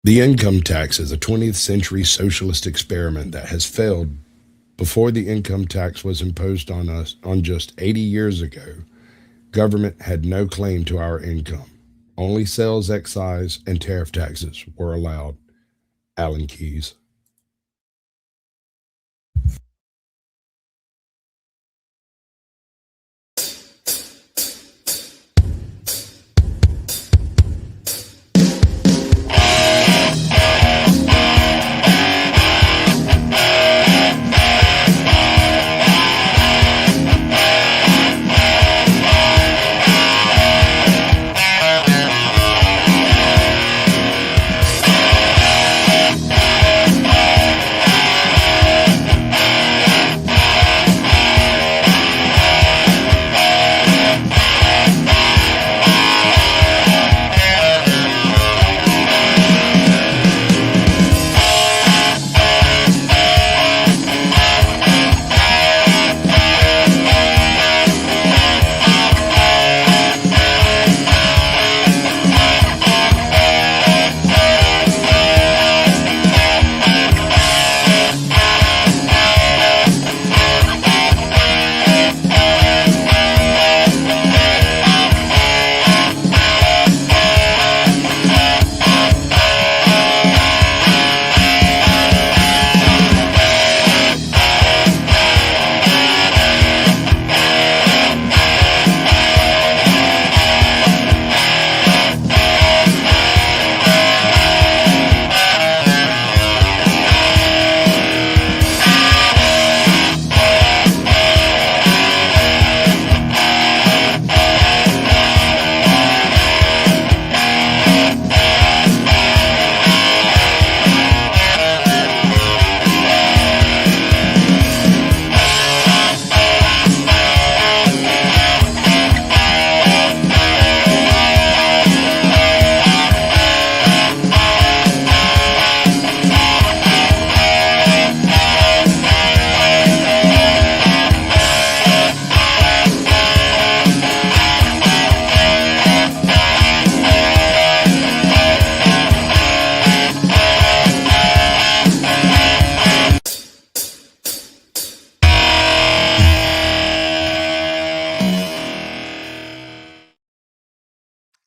The income tax is a 20th century socialist experiment that has failed. Before the income tax was imposed on us on just 80 years ago, government had no claim to our income. Only sales excise and tariff taxes were allowed. Alan Keyes.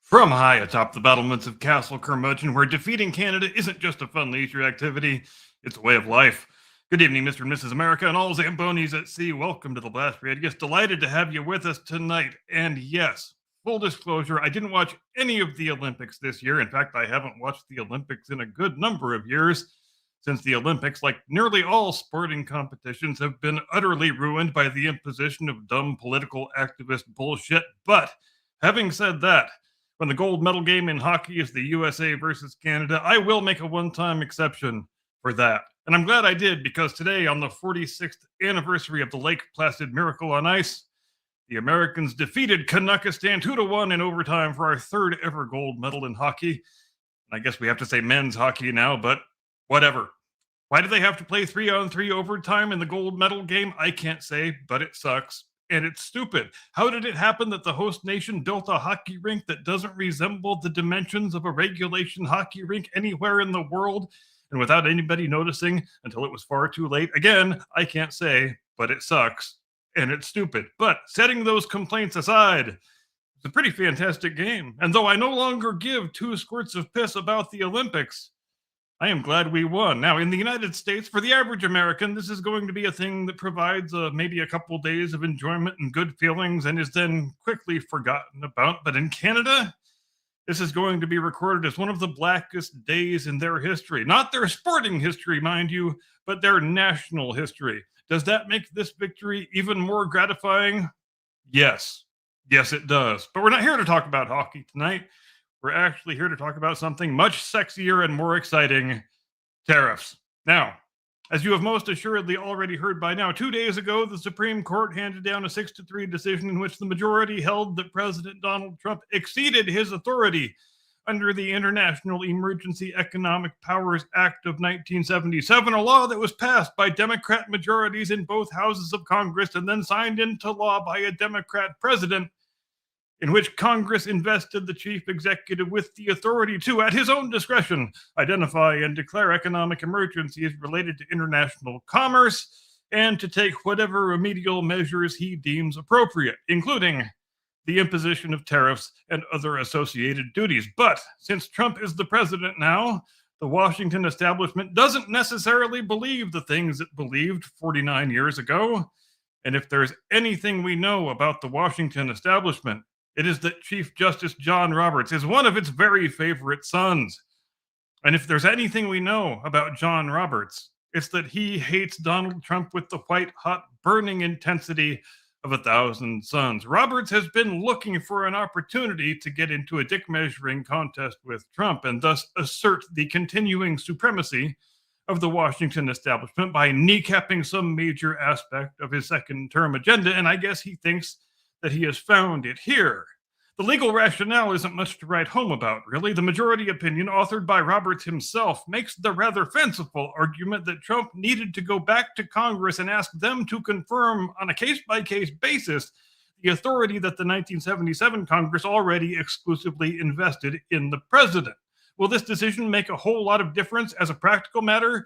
From high atop the battlements of Castle Curmudgeon, where defeating Canada isn't just a fun leisure activity, it's a way of life. Good evening, Mr. and Mrs. America, and all Zambonis at sea. Welcome to the Blast Radius. Delighted to have you with us tonight. And yes, full disclosure, I didn't watch any of the Olympics this year. In fact, I haven't watched the Olympics in a good number of years, since the Olympics, like nearly all sporting competitions, have been utterly ruined by the imposition of dumb political activist bullshit. But having said that, when the gold medal game in hockey is the USA versus Canada, I will make a one-time exception for that. And I'm glad I did, because today, on the 46th anniversary of the Lake Placid Miracle on Ice, the Americans defeated Kazakhstan 2-1 in overtime for our third ever gold medal in hockey. I guess we have to say men's hockey now, but whatever. Why do they have to play 3-on-3 overtime in the gold medal game? I can't say, but it sucks. And it's stupid. How did it happen that the host nation built a hockey rink that doesn't resemble the dimensions of a regulation hockey rink anywhere in the world, and without anybody noticing until it was far too late? Again, I can't say, but it sucks. And it's stupid. But setting those complaints aside, it's a pretty fantastic game. And though I no longer give two squirts of piss about the Olympics, I am glad we won. Now, in the United States, for the average American, this is going to be a thing that provides maybe a couple days of enjoyment and good feelings and is then quickly forgotten about. But in Canada, this is going to be recorded as one of the blackest days in their history. Not their sporting history, mind you, but their national history. Does that make this victory even more gratifying? Yes. Yes, it does. But we're not here to talk about hockey tonight. We're actually here to talk about something much sexier and more exciting: tariffs. Now, as you have most assuredly already heard by now, 2 days ago, the Supreme Court handed down a 6-3 decision in which the majority held that President Donald Trump exceeded his authority under the International Emergency Economic Powers Act of 1977, a law that was passed by Democrat majorities in both houses of Congress and then signed into law by a Democrat president in which Congress invested the chief executive with the authority to, at his own discretion, identify and declare economic emergencies related to international commerce and to take whatever remedial measures he deems appropriate, including the imposition of tariffs and other associated duties. But since Trump is the president now, the Washington establishment doesn't necessarily believe the things it believed 49 years ago. And if there's anything we know about the Washington establishment, it is that Chief Justice John Roberts is one of its very favorite sons. And if there's anything we know about John Roberts, it's that he hates Donald Trump with the white hot burning intensity of 1,000 suns. Roberts has been looking for an opportunity to get into a dick measuring contest with Trump and thus assert the continuing supremacy of the Washington establishment by kneecapping some major aspect of his second term agenda. And I guess he thinks that he has found it here. The legal rationale isn't much to write home about, really. The majority opinion, authored by Roberts himself, makes the rather fanciful argument that Trump needed to go back to Congress and ask them to confirm on a case-by-case basis the authority that the 1977 Congress already exclusively invested in the president. Will this decision make a whole lot of difference as a practical matter?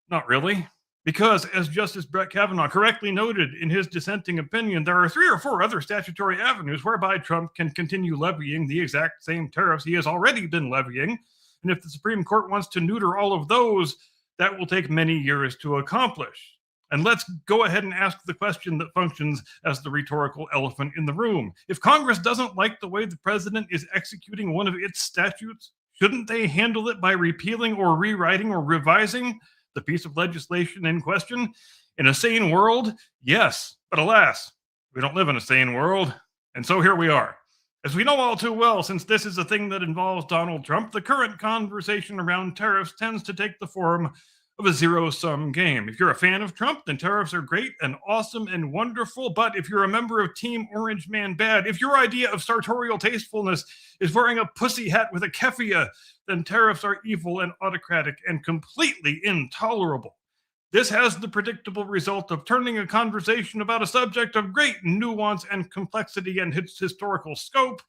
Not really. Because, as Justice Brett Kavanaugh correctly noted in his dissenting opinion, there are 3 or 4 other statutory avenues whereby Trump can continue levying the exact same tariffs he has already been levying. And if the Supreme Court wants to neuter all of those, that will take many years to accomplish. And let's go ahead and ask the question that functions as the rhetorical elephant in the room. If Congress doesn't like the way the president is executing one of its statutes, shouldn't they handle it by repealing or rewriting or revising the piece of legislation in question? In a sane world, yes. But alas, we don't live in a sane world. And so here we are. As we know all too well, since this is a thing that involves Donald Trump, the current conversation around tariffs tends to take the form of a zero-sum game. If you're a fan of Trump, then tariffs are great and awesome and wonderful. But if you're a member of Team Orange Man Bad, if your idea of sartorial tastefulness is wearing a pussy hat with a keffiyeh, then tariffs are evil and autocratic and completely intolerable. This has the predictable result of turning a conversation about a subject of great nuance and complexity and its historical scope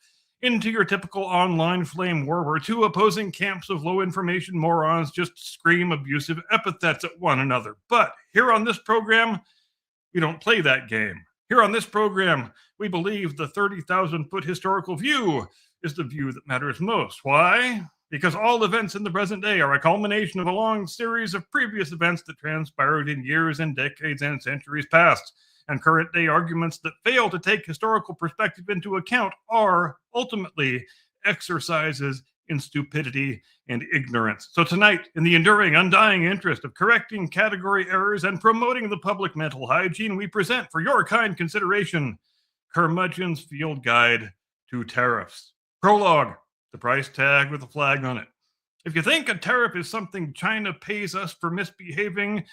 into your typical online flame war where 2 opposing camps of low information morons just scream abusive epithets at one another. But here on this program, we don't play that game. Here on this program, we believe the 30,000-foot historical view is the view that matters most. Why? Because all events in the present day are a culmination of a long series of previous events that transpired in years and decades and centuries past. And current day arguments that fail to take historical perspective into account are ultimately exercises in stupidity and ignorance. So tonight, in the enduring, undying interest of correcting category errors and promoting the public mental hygiene, we present for your kind consideration Curmudgeon's Field Guide to Tariffs. Prologue, the price tag with a flag on it. If you think a tariff is something China pays us for misbehaving,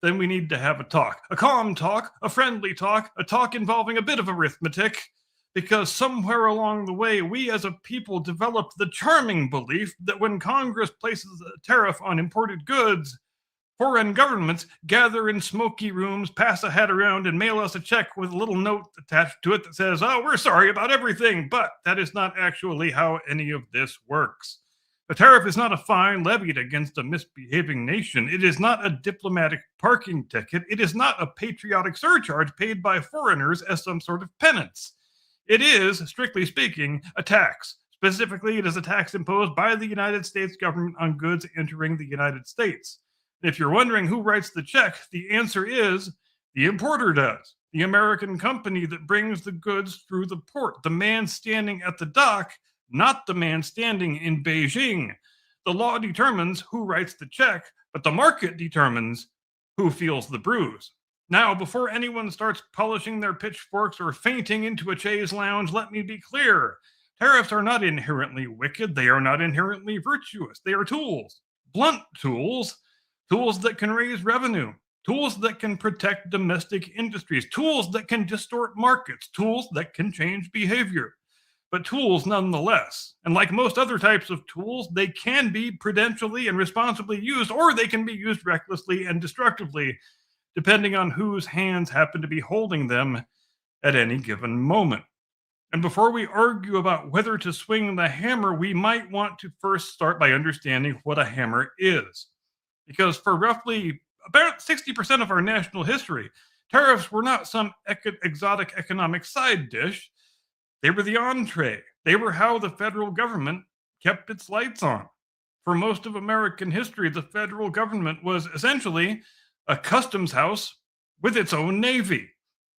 then we need to have a talk. A calm talk, a friendly talk, a talk involving a bit of arithmetic, because somewhere along the way, we as a people developed the charming belief that when Congress places a tariff on imported goods, foreign governments gather in smoky rooms, pass a hat around, and mail us a check with a little note attached to it that says, "Oh, we're sorry about everything." But that is not actually how any of this works. A tariff is not a fine levied against a misbehaving nation. It is not a diplomatic parking ticket. It is not a patriotic surcharge paid by foreigners as some sort of penance. It is, strictly speaking, a tax. Specifically, it is a tax imposed by the United States government on goods entering the United States. If you're wondering who writes the check, the answer is the importer does. The American company that brings the goods through the port. The man standing at the dock, not the man standing in Beijing. The law determines who writes the check, but the market determines who feels the bruise. Now, before anyone starts polishing their pitchforks or fainting into a chaise lounge, let me be clear. Tariffs are not inherently wicked. They are not inherently virtuous. They are tools, blunt tools, tools that can raise revenue, tools that can protect domestic industries, tools that can distort markets, tools that can change behavior. But tools nonetheless. And like most other types of tools, they can be prudentially and responsibly used, or they can be used recklessly and destructively, depending on whose hands happen to be holding them at any given moment. And before we argue about whether to swing the hammer, we might want to first start by understanding what a hammer is. Because for roughly about 60% of our national history, tariffs were not some exotic economic side dish. They were the entree. They were how the federal government kept its lights on. For most of American history, the federal government was essentially a customs house with its own navy.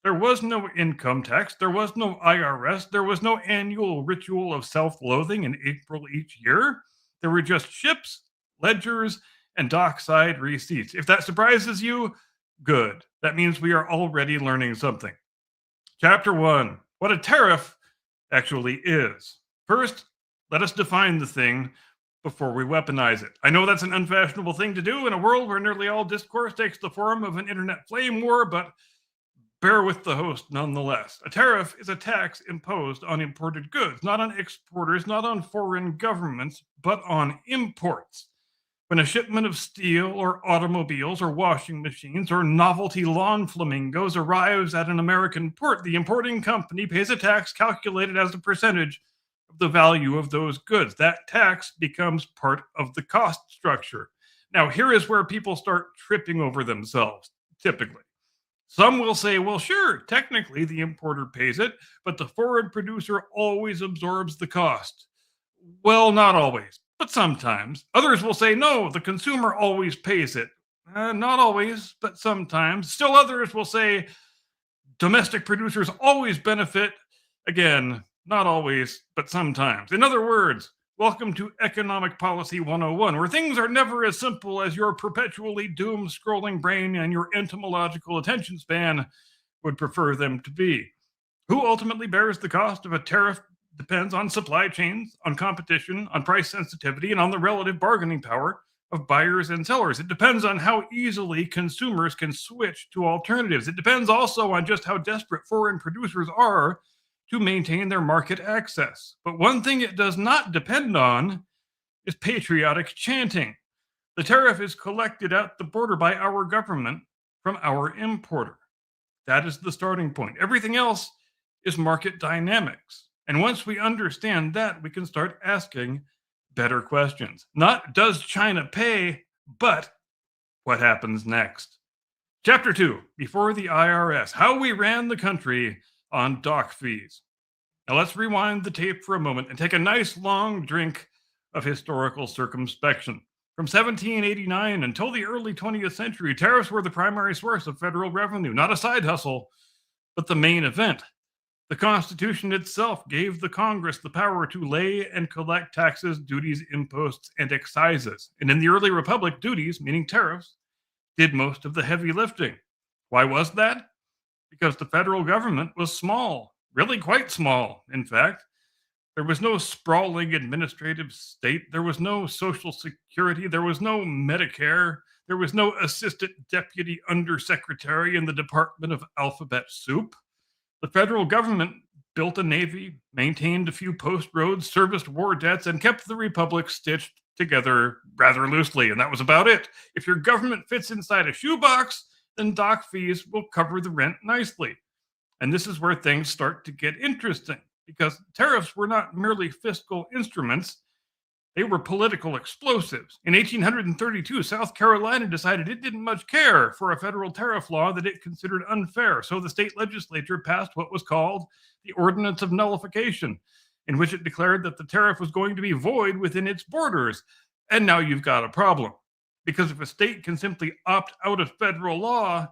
There was no income tax, there was no IRS, there was no annual ritual of self loathing in April each year. There were just ships, ledgers, and dockside receipts. If that surprises you, good. That means we are already learning something. Chapter 1: What a tariff actually is. First, let us define the thing before we weaponize it. I know that's an unfashionable thing to do in a world where nearly all discourse takes the form of an internet flame war, but bear with the host nonetheless. A tariff is a tax imposed on imported goods, not on exporters, not on foreign governments, but on imports. When a shipment of steel or automobiles or washing machines or novelty lawn flamingos arrives at an American port, the importing company pays a tax calculated as a percentage of the value of those goods. That tax becomes part of the cost structure. Now, here is where people start tripping over themselves, typically. Some will say, well, sure, technically the importer pays it, but the foreign producer always absorbs the cost. Well, not always, but sometimes. Others will say, no, the consumer always pays it. Not always, but sometimes. Still others will say, domestic producers always benefit. Again, not always, but sometimes. In other words, welcome to Economic Policy 101, where things are never as simple as your perpetually doom-scrolling brain and your entomological attention span would prefer them to be. Who ultimately bears the cost of a tariff depends on supply chains, on competition, on price sensitivity, and on the relative bargaining power of buyers and sellers. It depends on how easily consumers can switch to alternatives. It depends also on just how desperate foreign producers are to maintain their market access. But one thing it does not depend on is patriotic chanting. The tariff is collected at the border by our government from our importer. That is the starting point. Everything else is market dynamics. And once we understand that, we can start asking better questions. Not does China pay, but what happens next? Chapter 2: Before the IRS, how we ran the country on dock fees. Now let's rewind the tape for a moment and take a nice long drink of historical circumspection. From 1789 until the early 20th century, tariffs were the primary source of federal revenue, not a side hustle, but the main event. The Constitution itself gave the Congress the power to lay and collect taxes, duties, imposts, and excises. And in the early Republic, duties, meaning tariffs, did most of the heavy lifting. Why was that? Because the federal government was small, really quite small, in fact. There was no sprawling administrative state. There was no Social Security. There was no Medicare. There was no assistant deputy undersecretary in the Department of Alphabet Soup. The federal government built a navy, maintained a few post roads, serviced war debts, and kept the republic stitched together rather loosely. And that was about it. If your government fits inside a shoebox, then dock fees will cover the rent nicely. And this is where things start to get interesting, because tariffs were not merely fiscal instruments, they were political explosives. In 1832, South Carolina decided it didn't much care for a federal tariff law that it considered unfair. So the state legislature passed what was called the Ordinance of Nullification, in which it declared that the tariff was going to be void within its borders. And now you've got a problem. Because if a state can simply opt out of federal law,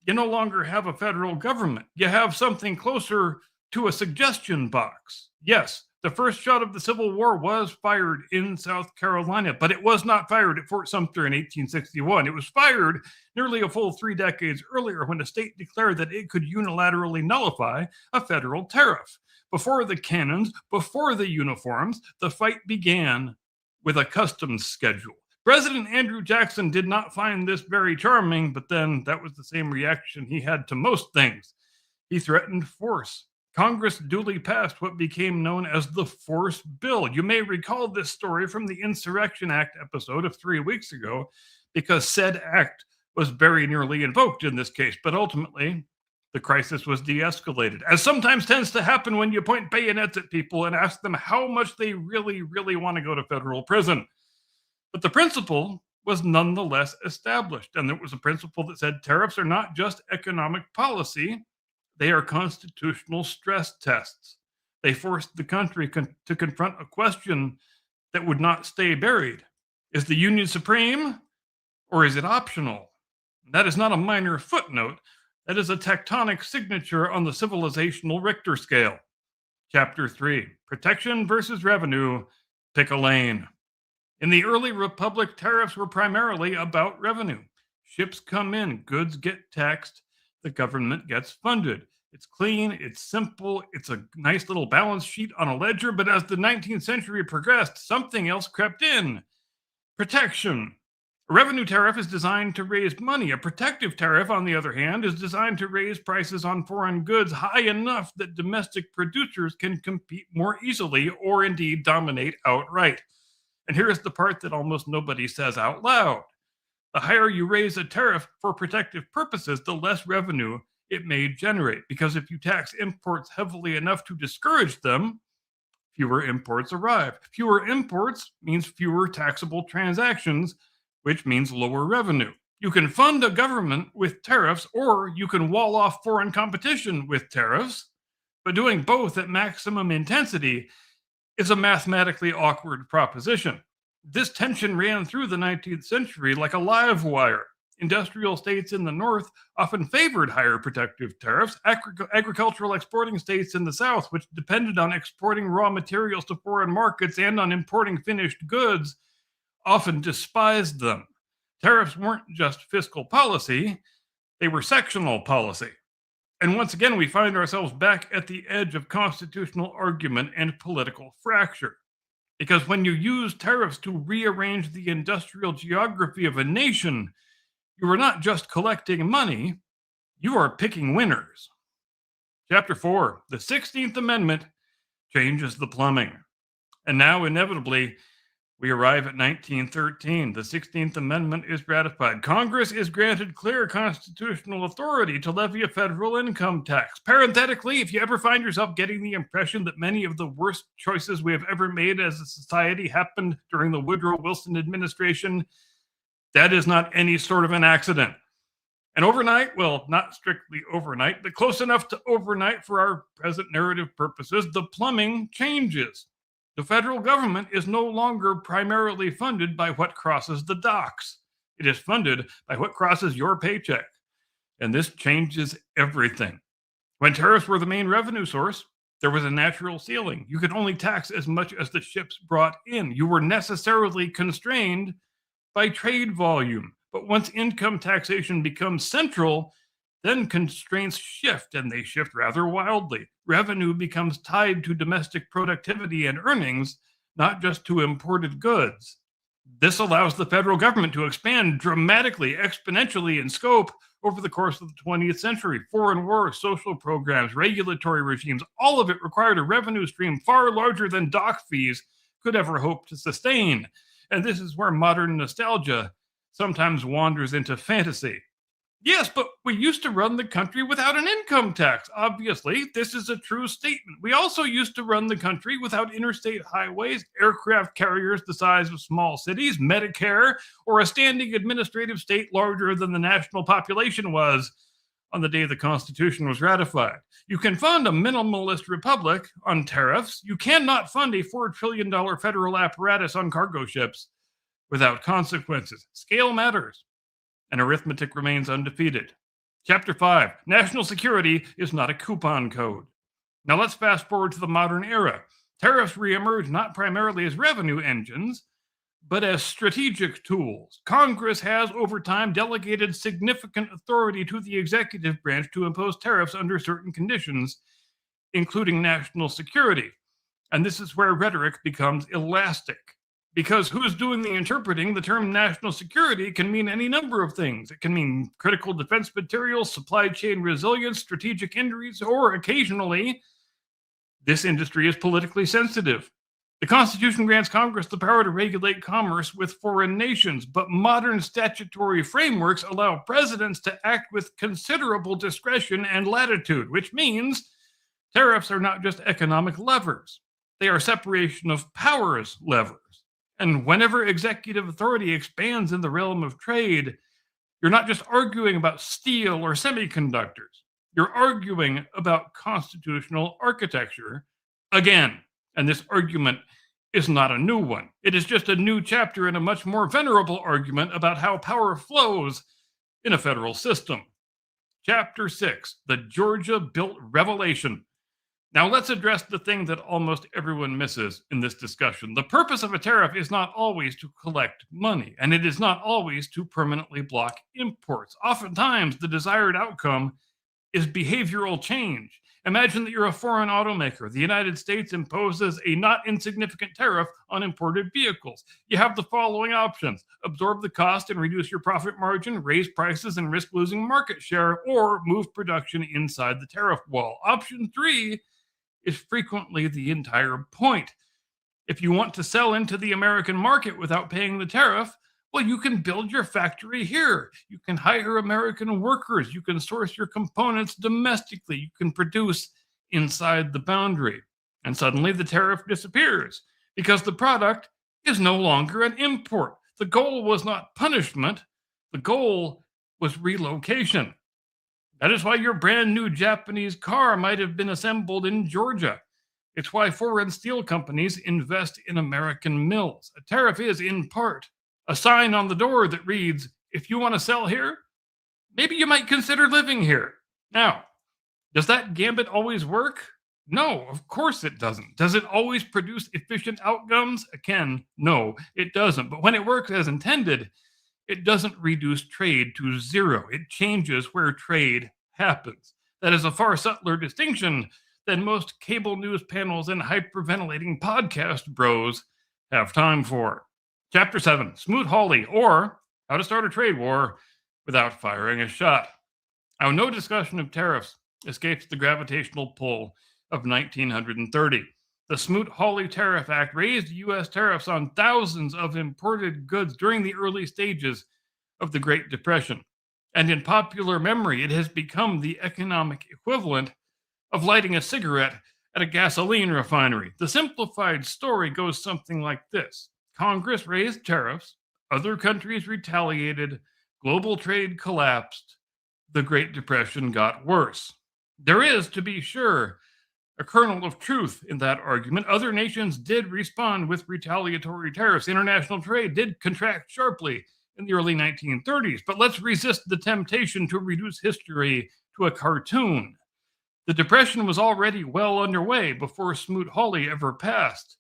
you no longer have a federal government. You have something closer to a suggestion box. Yes, the first shot of the Civil War was fired in South Carolina, but it was not fired at Fort Sumter in 1861. It was fired nearly a full 3 decades earlier when the state declared that it could unilaterally nullify a federal tariff. Before the cannons, before the uniforms, the fight began with a customs schedule. President Andrew Jackson did not find this very charming, but then that was the same reaction he had to most things. He threatened force. Congress duly passed what became known as the Force Bill. You may recall this story from the Insurrection Act episode of 3 weeks ago, because said act was very nearly invoked in this case. But ultimately, The crisis was de-escalated, as sometimes tends to happen when you point bayonets at people and ask them how much they really, really want to go to federal prison. But the principle was nonetheless established, and it was a principle that said tariffs are not just economic policy, they are constitutional stress tests. They forced the country to confront a question that would not stay buried. Is the Union supreme, or is it optional? That is not a minor footnote. That is a tectonic signature on the civilizational Richter scale. Chapter 3, Protection versus Revenue, Pick a Lane. In the early republic, tariffs were primarily about revenue. Ships come in, goods get taxed, the government gets funded. It's clean, it's simple, it's a nice little balance sheet on a ledger, but as the 19th century progressed, something else crept in. Protection. A revenue tariff is designed to raise money. A protective tariff, on the other hand, is designed to raise prices on foreign goods high enough that domestic producers can compete more easily or indeed dominate outright. And here's the part that almost nobody says out loud. The higher you raise a tariff for protective purposes, the less revenue it may generate. Because if you tax imports heavily enough to discourage them, fewer imports arrive. Fewer imports means fewer taxable transactions, which means lower revenue. You can fund a government with tariffs, or you can wall off foreign competition with tariffs, but doing both at maximum intensity is a mathematically awkward proposition. This tension ran through the 19th century like a live wire. Industrial states in the North often favored higher protective tariffs. Agricultural exporting states in the South, which depended on exporting raw materials to foreign markets and on importing finished goods, often despised them. Tariffs weren't just fiscal policy, they were sectional policy. And once again, we find ourselves back at the edge of constitutional argument and political fracture. Because when you use tariffs to rearrange the industrial geography of a nation, you are not just collecting money, you are picking winners. Chapter 4, the 16th Amendment changes the plumbing. And now, inevitably, we arrive at 1913. The 16th Amendment is ratified. Congress is granted clear constitutional authority to levy a federal income tax. Parenthetically, if you ever find yourself getting the impression that many of the worst choices we have ever made as a society happened during the Woodrow Wilson administration, that is not any sort of an accident. And overnight, well, not strictly overnight, but close enough to overnight for our present narrative purposes, the plumbing changes. The federal government is no longer primarily funded by what crosses the docks. It is funded by what crosses your paycheck. And this changes everything. When tariffs were the main revenue source, there was a natural ceiling. You could only tax as much as the ships brought in. You were necessarily constrained by trade volume. But once income taxation becomes central, then constraints shift, and they shift rather wildly. Revenue becomes tied to domestic productivity and earnings, not just to imported goods. This allows the federal government to expand dramatically, exponentially in scope over the course of the 20th century. Foreign wars, social programs, regulatory regimes, all of it required a revenue stream far larger than dock fees could ever hope to sustain. And this is where modern nostalgia sometimes wanders into fantasy. Yes, but we used to run the country without an income tax. Obviously, this is a true statement. We also used to run the country without interstate highways, aircraft carriers the size of small cities, Medicare, or a standing administrative state larger than the national population was on the day the Constitution was ratified. You can fund a minimalist republic on tariffs. You cannot fund a $4 trillion federal apparatus on cargo ships without consequences. Scale matters, and arithmetic remains undefeated. Chapter 5, National Security is not a coupon code. Now let's fast forward to the modern era. Tariffs reemerge not primarily as revenue engines, but as strategic tools. Congress has, over time, delegated significant authority to the executive branch to impose tariffs under certain conditions, including national security. And this is where rhetoric becomes elastic. Because who's doing the interpreting, the term national security can mean any number of things. It can mean critical defense materials, supply chain resilience, strategic industries, or occasionally, this industry is politically sensitive. The Constitution grants Congress the power to regulate commerce with foreign nations, but modern statutory frameworks allow presidents to act with considerable discretion and latitude, which means tariffs are not just economic levers. They are separation of powers levers. And whenever executive authority expands in the realm of trade, you're not just arguing about steel or semiconductors. You're arguing about constitutional architecture again. And this argument is not a new one. It is just a new chapter in a much more venerable argument about how power flows in a federal system. Chapter 6, the Georgia-built revelation. Now let's address the thing that almost everyone misses in this discussion. The purpose of a tariff is not always to collect money, and it is not always to permanently block imports. Oftentimes, the desired outcome is behavioral change. Imagine that you're a foreign automaker. The United States imposes a not insignificant tariff on imported vehicles. You have the following options: absorb the cost and reduce your profit margin, raise prices and risk losing market share, or move production inside the tariff wall. Option 3 is frequently the entire point. If you want to sell into the American market without paying the tariff, well, you can build your factory here. You can hire American workers. You can source your components domestically. You can produce inside the boundary. And suddenly the tariff disappears because the product is no longer an import. The goal was not punishment. The goal was relocation. That is why your brand new Japanese car might have been assembled in Georgia. It's why foreign steel companies invest in American mills. A tariff is, in part, a sign on the door that reads, if you want to sell here, maybe you might consider living here. Now, does that gambit always work? No, of course it doesn't. Does it always produce efficient outcomes? Again, no, it doesn't. But when it works as intended, it doesn't reduce trade to zero. It changes where trade happens. That is a far subtler distinction than most cable news panels and hyperventilating podcast bros have time for. Chapter 7, Smoot-Hawley, or How to Start a Trade War Without Firing a Shot. Now, no discussion of tariffs escapes the gravitational pull of 1930. The Smoot-Hawley Tariff Act raised U.S. tariffs on thousands of imported goods during the early stages of the Great Depression. And in popular memory, it has become the economic equivalent of lighting a cigarette at a gasoline refinery. The simplified story goes something like this. Congress raised tariffs, other countries retaliated, global trade collapsed, the Great Depression got worse. There is, to be sure, a kernel of truth in that argument. Other nations did respond with retaliatory tariffs. International trade did contract sharply in the early 1930s, but let's resist the temptation to reduce history to a cartoon. The Depression was already well underway before Smoot-Hawley ever passed.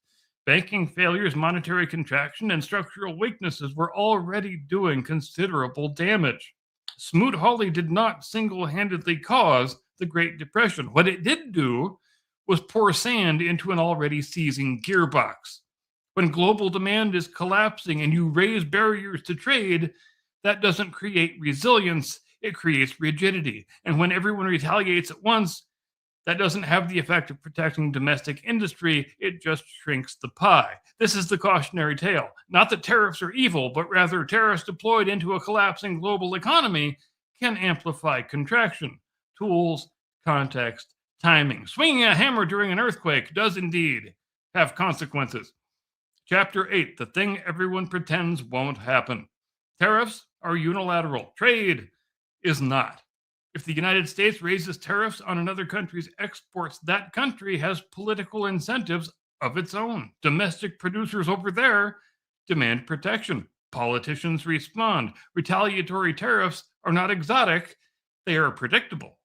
Banking failures, monetary contraction, and structural weaknesses were already doing considerable damage. Smoot-Hawley did not single-handedly cause the Great Depression. What it did do was pour sand into an already seizing gearbox. When global demand is collapsing and you raise barriers to trade, that doesn't create resilience, it creates rigidity. And when everyone retaliates at once, that doesn't have the effect of protecting domestic industry, it just shrinks the pie. This is the cautionary tale. Not that tariffs are evil, but rather tariffs deployed into a collapsing global economy can amplify contraction. Tools, context, timing. Swinging a hammer during an earthquake does indeed have consequences. Chapter 8, the thing everyone pretends won't happen. Tariffs are unilateral. Trade is not. If the United States raises tariffs on another country's exports, that country has political incentives of its own. Domestic producers over there demand protection. Politicians respond. Retaliatory tariffs are not exotic, they are predictable.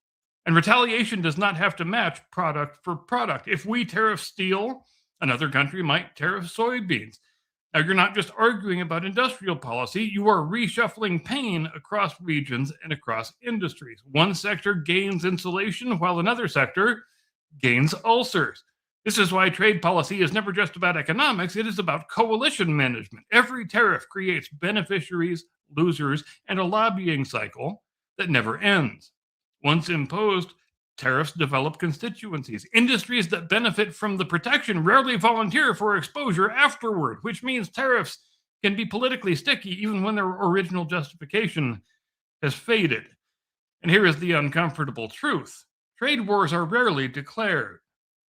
And retaliation does not have to match product for product. If we tariff steel, another country might tariff soybeans. Now, you're not just arguing about industrial policy, you are reshuffling pain across regions and across industries. One sector gains insulation while another sector gains ulcers. This is why trade policy is never just about economics, it is about coalition management. Every tariff creates beneficiaries, losers, and a lobbying cycle that never ends. Once imposed, Tariffs develop constituencies. Industries that benefit from the protection rarely volunteer for exposure afterward, which means tariffs can be politically sticky even when their original justification has faded. And here is the uncomfortable truth. Trade wars are rarely declared.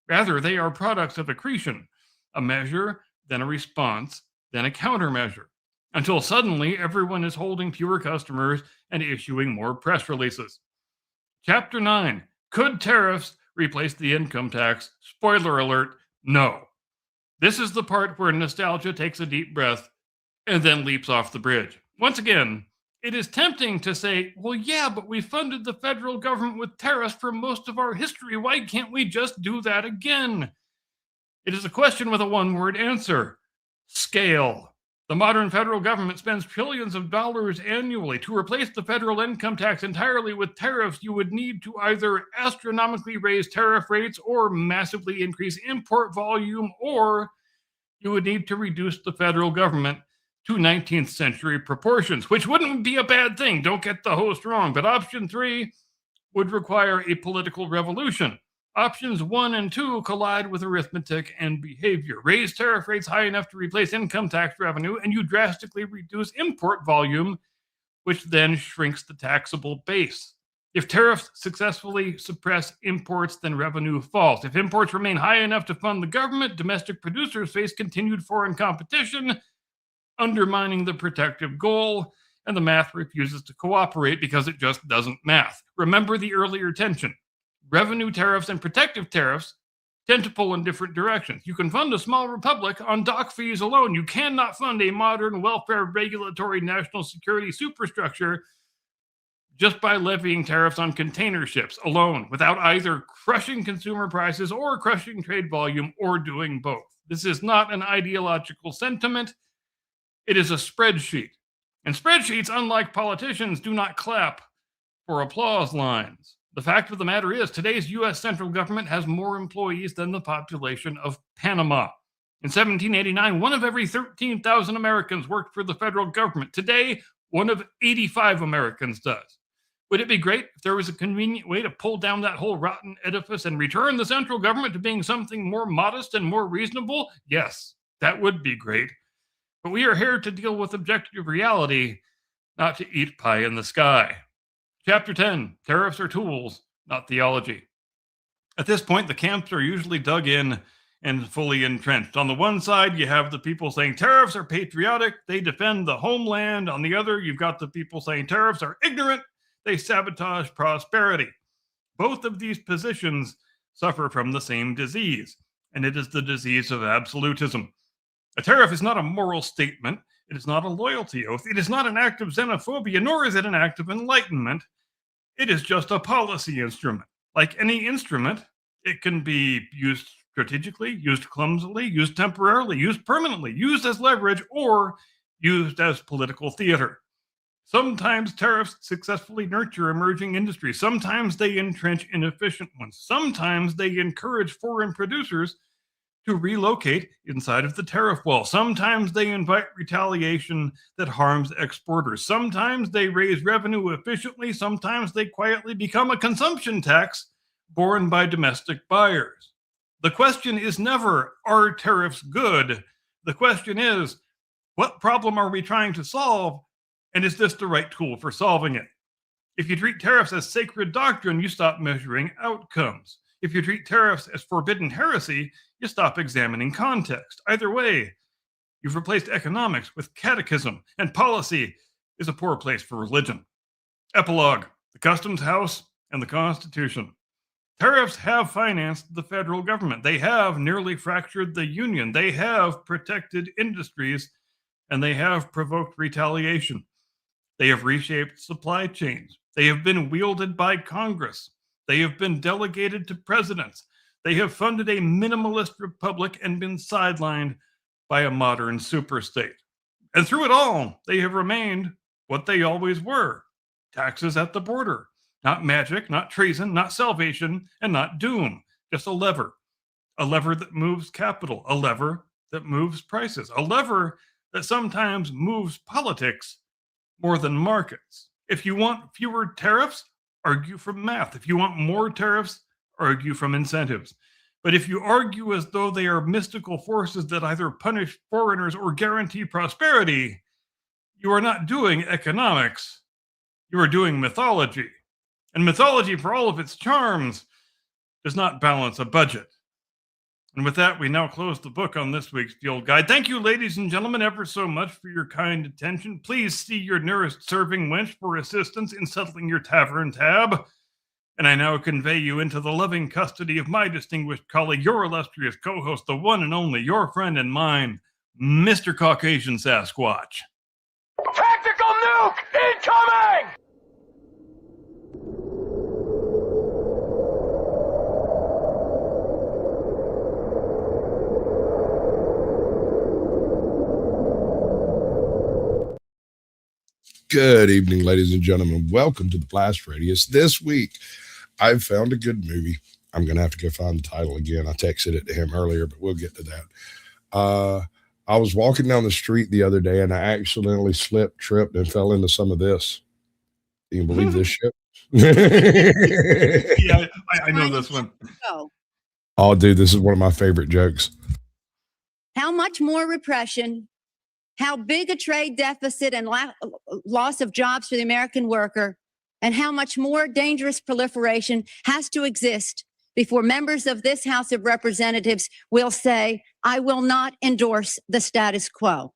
Rather, they are products of accretion, a measure, then a response, then a countermeasure, until suddenly everyone is holding fewer customers and issuing more press releases. Chapter 9. Could tariffs replace the income tax? Spoiler alert, no. This is the part where nostalgia takes a deep breath and then leaps off the bridge. Once again, it is tempting to say, well, yeah, but we funded the federal government with tariffs for most of our history. Why can't we just do that again? It is a question with a one-word answer: scale. The modern federal government spends trillions of dollars annually. To replace the federal income tax entirely with tariffs, you would need to either astronomically raise tariff rates or massively increase import volume, or you would need to reduce the federal government to 19th century proportions, which wouldn't be a bad thing. Don't get the host wrong. But option 3 would require a political revolution. Options 1 and 2 collide with arithmetic and behavior. Raise tariff rates high enough to replace income tax revenue, and you drastically reduce import volume, which then shrinks the taxable base. If tariffs successfully suppress imports, then revenue falls. If imports remain high enough to fund the government, domestic producers face continued foreign competition, undermining the protective goal, and the math refuses to cooperate because it just doesn't math. Remember the earlier tension. Revenue tariffs and protective tariffs tend to pull in different directions. You can fund a small republic on dock fees alone. You cannot fund a modern welfare regulatory national security superstructure just by levying tariffs on container ships alone, without either crushing consumer prices or crushing trade volume, or doing both. This is not an ideological sentiment. It is a spreadsheet. And spreadsheets, unlike politicians, do not clap for applause lines. The fact of the matter is, today's U.S. central government has more employees than the population of Panama. In 1789, one of every 13,000 Americans worked for the federal government. Today, one of 85 Americans does. Would it be great if there was a convenient way to pull down that whole rotten edifice and return the central government to being something more modest and more reasonable? Yes, that would be great. But we are here to deal with objective reality, not to eat pie in the sky. Chapter 10, Tariffs are tools, not theology. At this point, the camps are usually dug in and fully entrenched. On the one side, you have the people saying tariffs are patriotic, they defend the homeland. On the other, you've got the people saying tariffs are ignorant, they sabotage prosperity. Both of these positions suffer from the same disease, and it is the disease of absolutism. A tariff is not a moral statement. It is not a loyalty oath. It is not an act of xenophobia, nor is it an act of enlightenment. It is just a policy instrument. Like any instrument, it can be used strategically, used clumsily, used temporarily, used permanently, used as leverage, or used as political theater. Sometimes tariffs successfully nurture emerging industries. Sometimes they entrench inefficient ones. Sometimes they encourage foreign producers to relocate inside of the tariff wall. Sometimes they invite retaliation that harms exporters. Sometimes they raise revenue efficiently. Sometimes they quietly become a consumption tax borne by domestic buyers. The question is never, are tariffs good? The question is, what problem are we trying to solve? And is this the right tool for solving it? If you treat tariffs as sacred doctrine, you stop measuring outcomes. If you treat tariffs as forbidden heresy, you stop examining context. Either way, you've replaced economics with catechism, and policy is a poor place for religion. Epilogue: the Customs House and the Constitution. Tariffs have financed the federal government. They have nearly fractured the union. They have protected industries, and they have provoked retaliation. They have reshaped supply chains. They have been wielded by Congress. They have been delegated to presidents. They have funded a minimalist republic and been sidelined by a modern superstate. And through it all, they have remained what they always were: taxes at the border. Not magic, not treason, not salvation, and not doom. Just a lever. A lever that moves capital. A lever that moves prices. A lever that sometimes moves politics more than markets. If you want fewer tariffs, argue from math. If you want more tariffs, argue from incentives. But if you argue as though they are mystical forces that either punish foreigners or guarantee prosperity, you are not doing economics. You are doing mythology. And mythology, for all of its charms, does not balance a budget. And with that, we now close the book on this week's Field Guide. Thank you, ladies and gentlemen, ever so much for your kind attention. Please see your nearest serving wench for assistance in settling your tavern tab. And I now convey you into the loving custody of my distinguished colleague, your illustrious co-host, the one and only, your friend and mine, Mr. Caucasian Sasquatch. Tactical nuke incoming! Good evening, ladies and gentlemen. Welcome to the Blast Radius. This week, I've found a good movie. I'm going to have to go find the title again. I texted it to him earlier, but we'll get to that. I was walking down the street the other day, and I accidentally slipped, tripped, and fell into some of this. Can you believe this shit? Yeah, I know this one. Oh, dude, this is one of my favorite jokes. How much more repression, how big a trade deficit and loss of jobs for the American worker, and how much more dangerous proliferation has to exist before members of this House of Representatives will say, I will not endorse the status quo.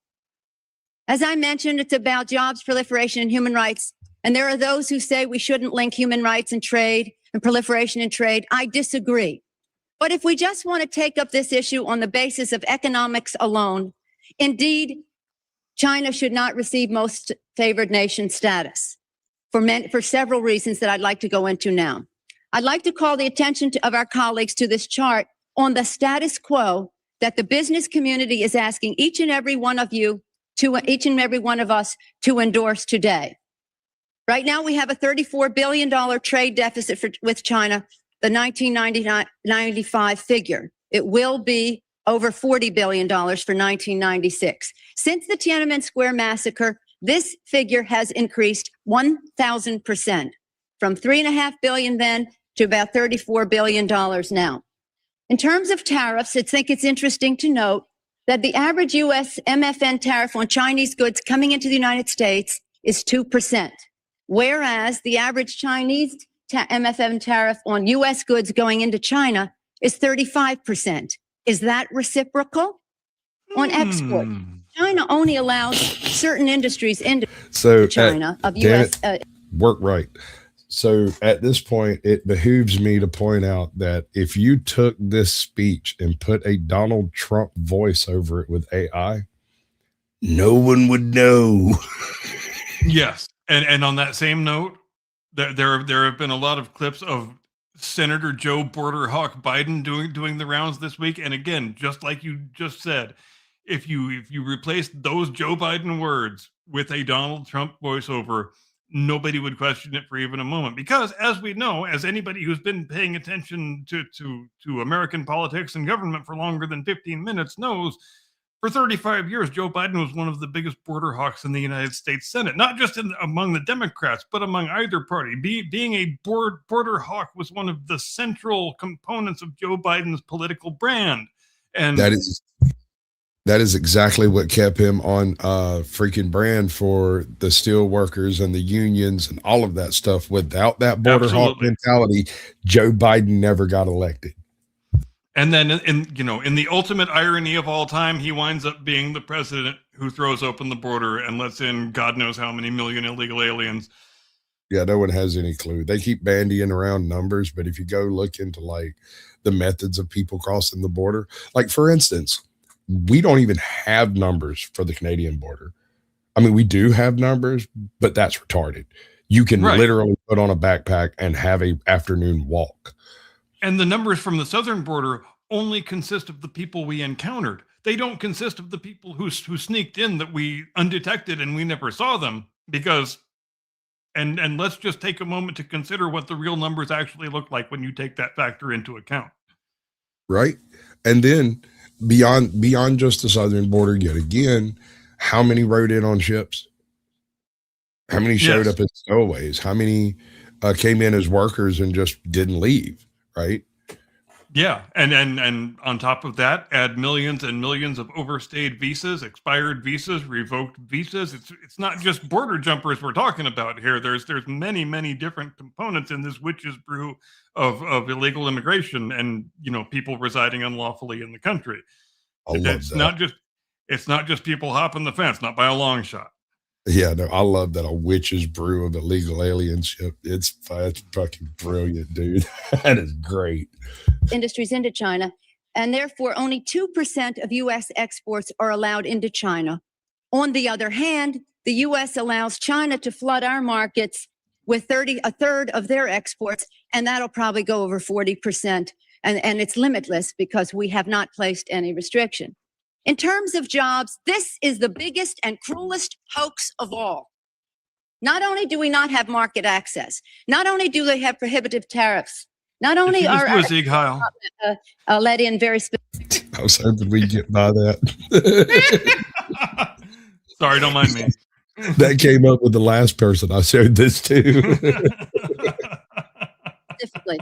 As I mentioned, it's about jobs, proliferation, and human rights. And there are those who say we shouldn't link human rights and trade and proliferation and trade. I disagree. But if we just want to take up this issue on the basis of economics alone, indeed, China should not receive most favored nation status for several reasons that I'd like to go into now. I'd like to call the attention of our colleagues to this chart on the status quo that the business community is asking each and every one of us to endorse today. Right now, we have a $34 billion trade deficit with China, the 1995 figure. It will be over $40 billion for 1996. Since the Tiananmen Square massacre, this figure has increased 1,000%, from $3.5 billion then to about $34 billion now. In terms of tariffs, I think it's interesting to note that the average U.S. MFN tariff on Chinese goods coming into the United States is 2%, whereas the average Chinese MFN tariff on U.S. goods going into China is 35%. Is that reciprocal? On export, China only allows certain industries into China of U.S. Work right. So at this point, it behooves me to point out that if you took this speech and put a Donald Trump voice over it with AI, no one would know. Yes. And on that same note, there have been a lot of clips of Senator Joe Border Hawk Biden doing the rounds this week. And again, just like you just said, if you replace those Joe Biden words with a Donald Trump voiceover, nobody would question it for even a moment. Because as we know, as anybody who's been paying attention to American politics and government for longer than 15 minutes knows, for 35 years, Joe Biden was one of the biggest border hawks in the United States Senate, not just among the Democrats, but among either party. Being a border hawk was one of the central components of Joe Biden's political brand. And that is exactly what kept him on freaking brand for the steel workers and the unions and all of that stuff. Without that border hawk mentality, Joe Biden never got elected. And then in the ultimate irony of all time, he winds up being the president who throws open the border and lets in God knows how many million illegal aliens. Yeah, no one has any clue. They keep bandying around numbers, but if you go look into like the methods of people crossing the border, like for instance, we don't even have numbers for the Canadian border. I mean, we do have numbers, but that's retarded. You can literally put on a backpack and have an afternoon walk. And the numbers from the southern border only consist of the people we encountered. They don't consist of the people who sneaked in that we undetected and we never saw them. Because, and let's just take a moment to consider what the real numbers actually look like when you take that factor into account. Right. And then beyond just the southern border, yet again, how many rode in on ships? How many showed up at stowaways? How many came in as workers and just didn't leave, right? Yeah, and on top of that, add millions and millions of overstayed visas, expired visas, revoked visas. It's not just border jumpers we're talking about here. There's many different components in this witch's brew of illegal immigration and people residing unlawfully in the country. I love It's that. not just people hopping the fence, not by a long shot. Yeah, no, I love that a witch's brew of illegal alienship. It's fucking brilliant, dude. That is great. Industries into China, and therefore only 2% of U.S. exports are allowed into China. On the other hand, the U.S. allows China to flood our markets with a third of their exports, and that'll probably go over 40%. And it's limitless because we have not placed any restriction. In terms of jobs, this is the biggest and cruelest hoax of all. Not only do we not have market access, not only do they have prohibitive tariffs, not only are let in very specific. I was hoping we'd get by that. Sorry, don't mind me. That came up with the last person I showed this to. Specifically.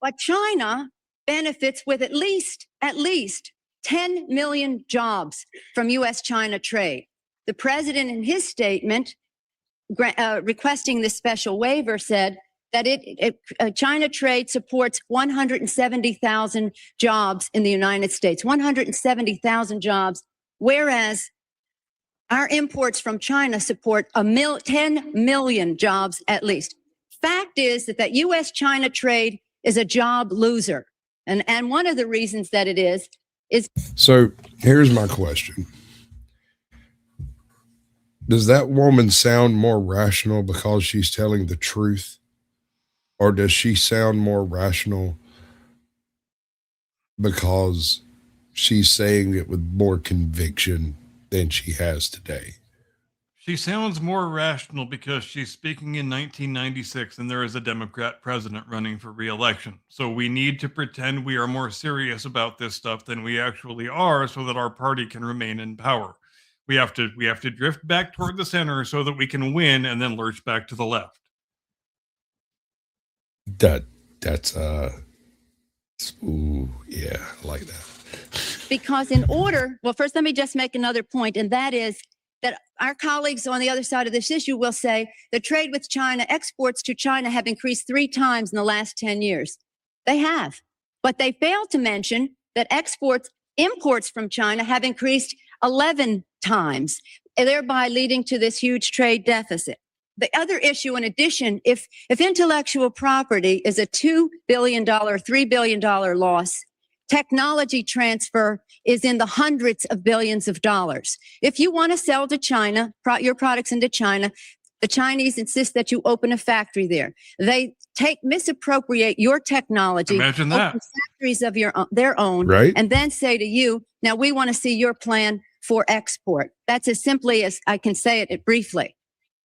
But China benefits with at least 10 million jobs from U.S.-China trade. The president, in his statement requesting this special waiver, said that China trade supports 170,000 jobs in the United States, 170,000 jobs, whereas our imports from China support 10 million jobs at least. Fact is that U.S.-China trade is a job loser. And one of the reasons that it is. So here's my question. Does that woman sound more rational because she's telling the truth? Or does she sound more rational because she's saying it with more conviction than she has today? She sounds more rational because she's speaking in 1996 and there is a Democrat president running for re-election. So we need to pretend we are more serious about this stuff than we actually are so that our party can remain in power. We have to drift back toward the center so that we can win and then lurch back to the left. That's ooh, yeah, I like that. Because first let me just make another point, and that is that our colleagues on the other side of this issue will say the trade with China, exports to China have increased 3 times in the last 10 years. They have. But they fail to mention that imports from China have increased 11 times, thereby leading to this huge trade deficit. The other issue, in addition, if intellectual property is a $2 billion, $3 billion loss, technology transfer is in the hundreds of billions of dollars. If you want to sell to China, your products into China, the Chinese insist that you open a factory there. They misappropriate your technology, imagine that, open factories of their own, right? And then say to you, now we want to see your plan for export. That's as simply as I can say it briefly.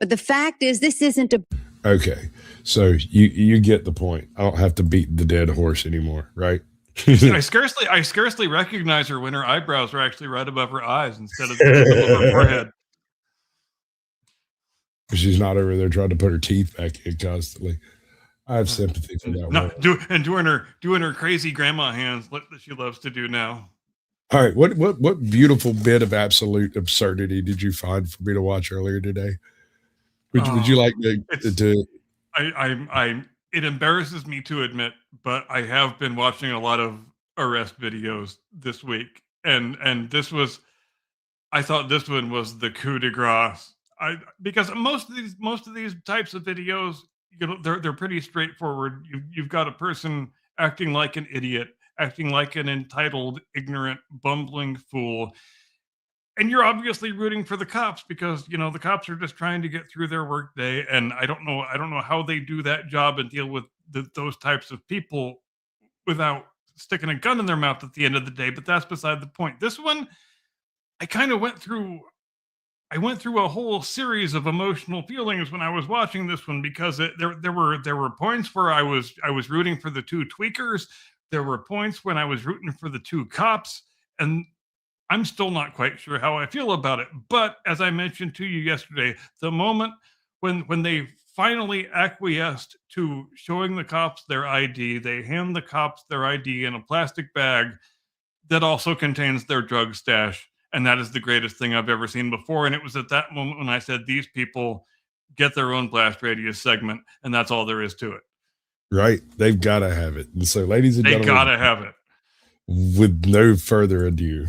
But the fact is, this isn't a... Okay, so you get the point. I don't have to beat the dead horse anymore, right? I scarcely recognize her when her eyebrows are actually right above her eyes instead of the middle of her forehead. She's not over there trying to put her teeth back in constantly. I have sympathy for that. Doing her crazy grandma hands that she loves to do now. All right, what beautiful bit of absolute absurdity did you find for me to watch earlier today? Would you like to? It embarrasses me to admit, but I have been watching a lot of arrest videos this week, and I thought this one was the coup de grace. Because most of these types of videos, they're pretty straightforward. You've got a person acting like an idiot, acting like an entitled, ignorant, bumbling fool. And you're obviously rooting for the cops because, the cops are just trying to get through their workday. And I don't know how they do that job and deal with those types of people without sticking a gun in their mouth at the end of the day. But that's beside the point. This one, I went through a whole series of emotional feelings when I was watching this one because there were points where I was rooting for the 2 tweakers. There were points when I was rooting for the 2 cops, and I'm still not quite sure how I feel about it. But as I mentioned to you yesterday, the moment when they finally acquiesced to showing the cops their ID. They hand the cops their ID in a plastic bag that also contains their drug stash. And that is the greatest thing I've ever seen before. And it was at that moment when I said, these people get their own blast radius segment, and that's all there is to it. Right. They've got to have it. And so, ladies and They gentlemen, gotta have it. with no further ado,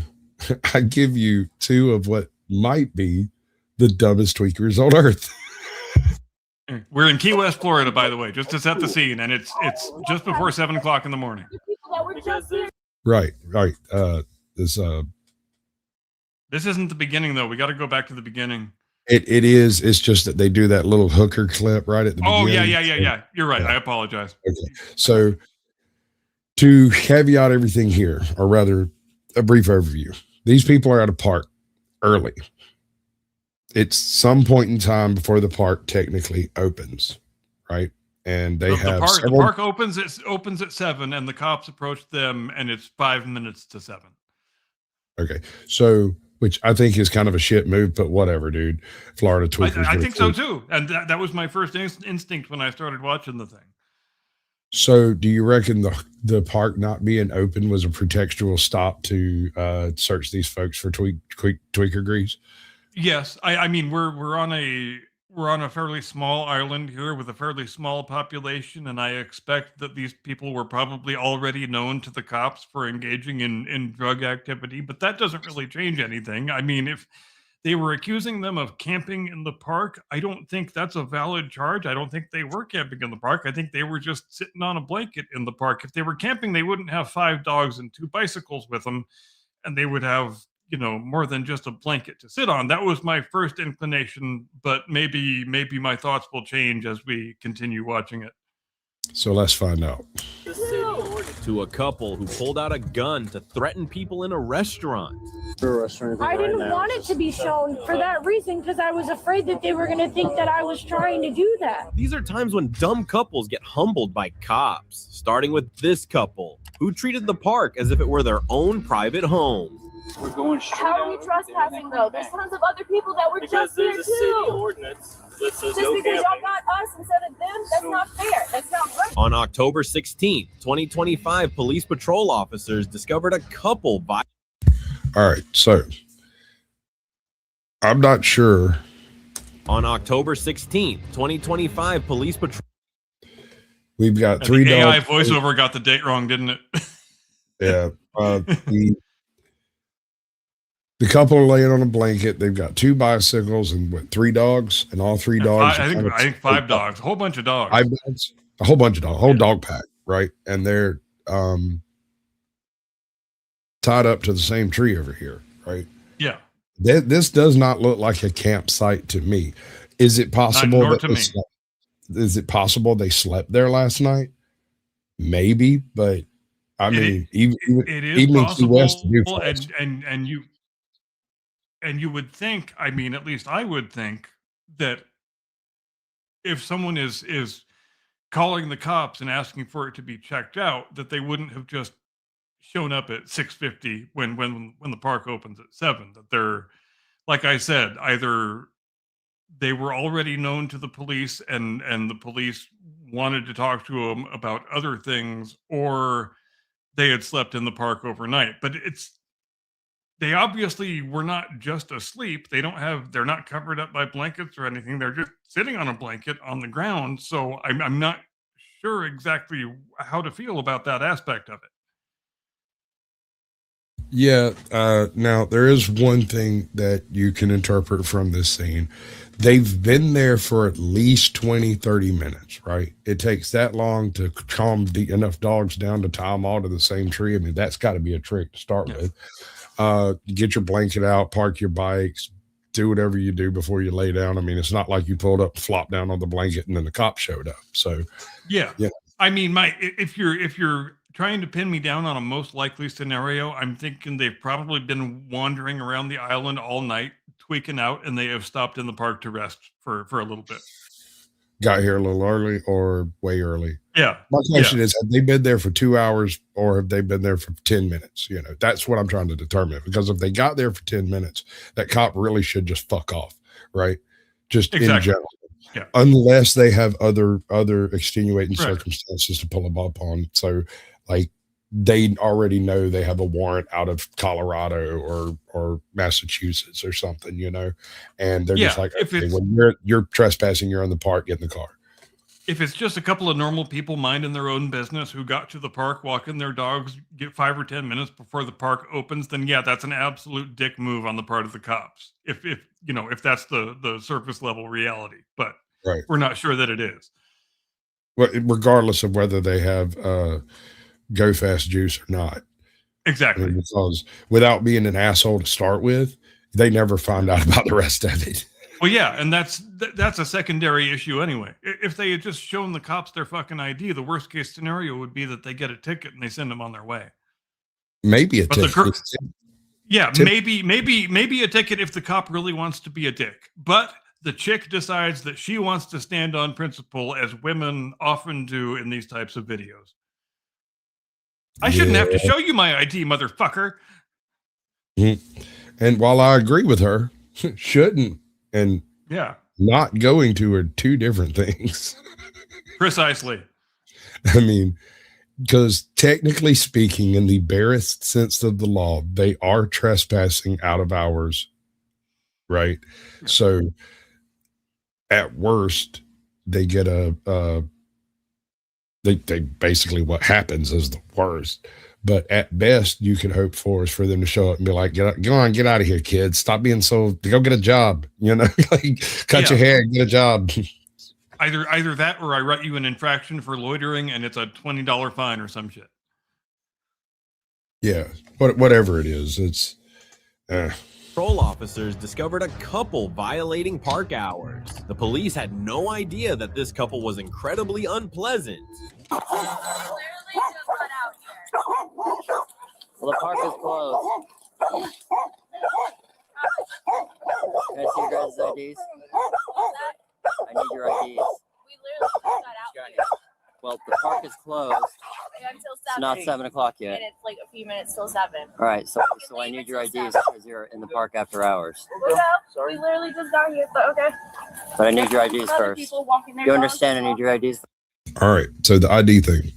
I give you two of what might be the dumbest tweakers on earth. We're in Key West, Florida, by the way, just to set the scene, and it's just before 7 o'clock in the morning. Right. This isn't the beginning, though. We got to go back to the beginning. it is. It's just that they do that little hooker clip right at the beginning. Yeah. You're right. Yeah. I apologize. Okay. So to caveat everything here, or rather a brief overview, these people are at a park early. It's some point in time before the park technically opens, right? And they have the park opens at 7, and the cops approach them, and it's 5 minutes to 7. Okay, so which I think is kind of a shit move, but whatever, dude. Florida tweakers. I think so too, and that was my first instinct when I started watching the thing. So, do you reckon the park not being open was a pretextual stop to search these folks for tweaker grease? Yes, I mean we're on a fairly small island here with a fairly small population, and I expect that these people were probably already known to the cops for engaging in drug activity, but that doesn't really change anything. I mean, if they were accusing them of camping in the park, I don't think that's a valid charge. I don't think they were camping in the park. I think they were just sitting on a blanket in the park. If they were camping, they wouldn't have 5 dogs and 2 bicycles with them, and they would have, more than just a blanket to sit on. That was my first inclination, but maybe my thoughts will change as we continue watching it. So let's find out. To a couple who pulled out a gun to threaten people in a restaurant. I didn't want it to be shown for that reason, because I was afraid that they were going to think that I was trying to do that. These are times when dumb couples get humbled by cops, starting with this couple, who treated the park as if it were their own private home. We're going straight. How are we trespassing though? There's tons of other people that were just here too. Ordinance that says Just because y'all got us instead of them, that's not fair. That's not right. On October 16th, 2025, police patrol officers discovered a couple by. All right, so I'm not sure. On October 16th, 2025, police patrol. We've got And 3 the AI dogs. voiceover got the date wrong, didn't it? Yeah. The couple are laying on a blanket. They've got 2 bicycles and 3 dogs, and all 3 dogs. I think 5 dogs, a whole bunch of dogs. 5 dogs, a whole bunch of dogs, whole dog pack, right? And they're tied up to the same tree over here, right? Yeah. This does not look like a campsite to me. Is it possible nor that to they me. is it possible they slept there last night? Maybe, but I mean, even It is even in Key possible, West to do flights. and you would think, I mean, at least I would think that if someone is calling the cops and asking for it to be checked out, that they wouldn't have just shown up at 6:50 when the park opens at 7. That they're, like I said, either they were already known to the police and the police wanted to talk to them about other things, or they had slept in the park overnight. But they obviously were not just asleep. They're not covered up by blankets or anything. They're just sitting on a blanket on the ground. So I'm not sure exactly how to feel about that aspect of it. Yeah. Now there is one thing that you can interpret from this scene. They've been there for at least 20, 30 minutes, right? It takes that long to calm enough dogs down to tie them all to the same tree. I mean, that's got to be a trick to start Yeah. with. Get your blanket out, park your bikes, do whatever you do before you lay down. I mean, it's not like you pulled up, flopped down on the blanket, and then the cop showed up. So, Yeah. Yeah. I mean, if you're trying to pin me down on a most likely scenario, I'm thinking they've probably been wandering around the island all night, tweaking out, and they have stopped in the park to rest for a little bit. got here a little early or way early. Yeah. My question is, have they been there for 2 hours or have they been there for 10 minutes? That's what I'm trying to determine. Because if they got there for 10 minutes, that cop really should just fuck off, right? Just in Exactly. general. unless they have other extenuating Right. circumstances to pull them up on. So, like, they already know they have a warrant out of Colorado or Massachusetts or something, and they're just Yeah, like, if okay, it's- when you're trespassing, you're in the park, get in the car. If it's just a couple of normal people minding their own business who got to the park walking their dogs, get 5 or 10 minutes before the park opens, then yeah, that's an absolute dick move on the part of the cops. If that's the surface level reality, but Right. we're not sure that it is. Well, regardless of whether they have Go Fast juice or not. Exactly. Because without being an asshole to start with, they never find out about the rest of it. Well, yeah, and that's a secondary issue anyway. If they had just shown the cops their fucking ID, the worst case scenario would be that they get a ticket and they send them on their way. Maybe a But the ticket. Yeah, Tip- maybe a ticket if the cop really wants to be a dick. But the chick decides that she wants to stand on principle, as women often do in these types of videos. I shouldn't have to show you my ID, motherfucker. And while I agree with her, shouldn't and Yeah, not going to are two different things. precisely. I mean, because technically speaking, in the barest sense of the law, they are trespassing out of hours, right? Yeah. So at worst, they get they basically, what happens is the worst. But at best, you can hope for is for them to show up and be like, get out of here, kids. Stop being so, go get a job, like cut your hair, get a job. Either that or I write you an infraction for loitering and it's a $20 fine or some shit. Yeah, whatever it is, it's Patrol officers discovered a couple violating park hours. The police had no idea that this couple was incredibly unpleasant. Well, the park is closed. Can I see your guys' IDs? I need your IDs. We literally just got out here. Well, the park is closed. Until 7. It's not 7 o'clock yet. And it's like a few minutes till 7. All right, so I need your IDs because you're in the park after hours. We literally just got here, but okay. But I need your IDs Other first. people walking their You dogs understand? as I need your IDs. all right. So the ID thing,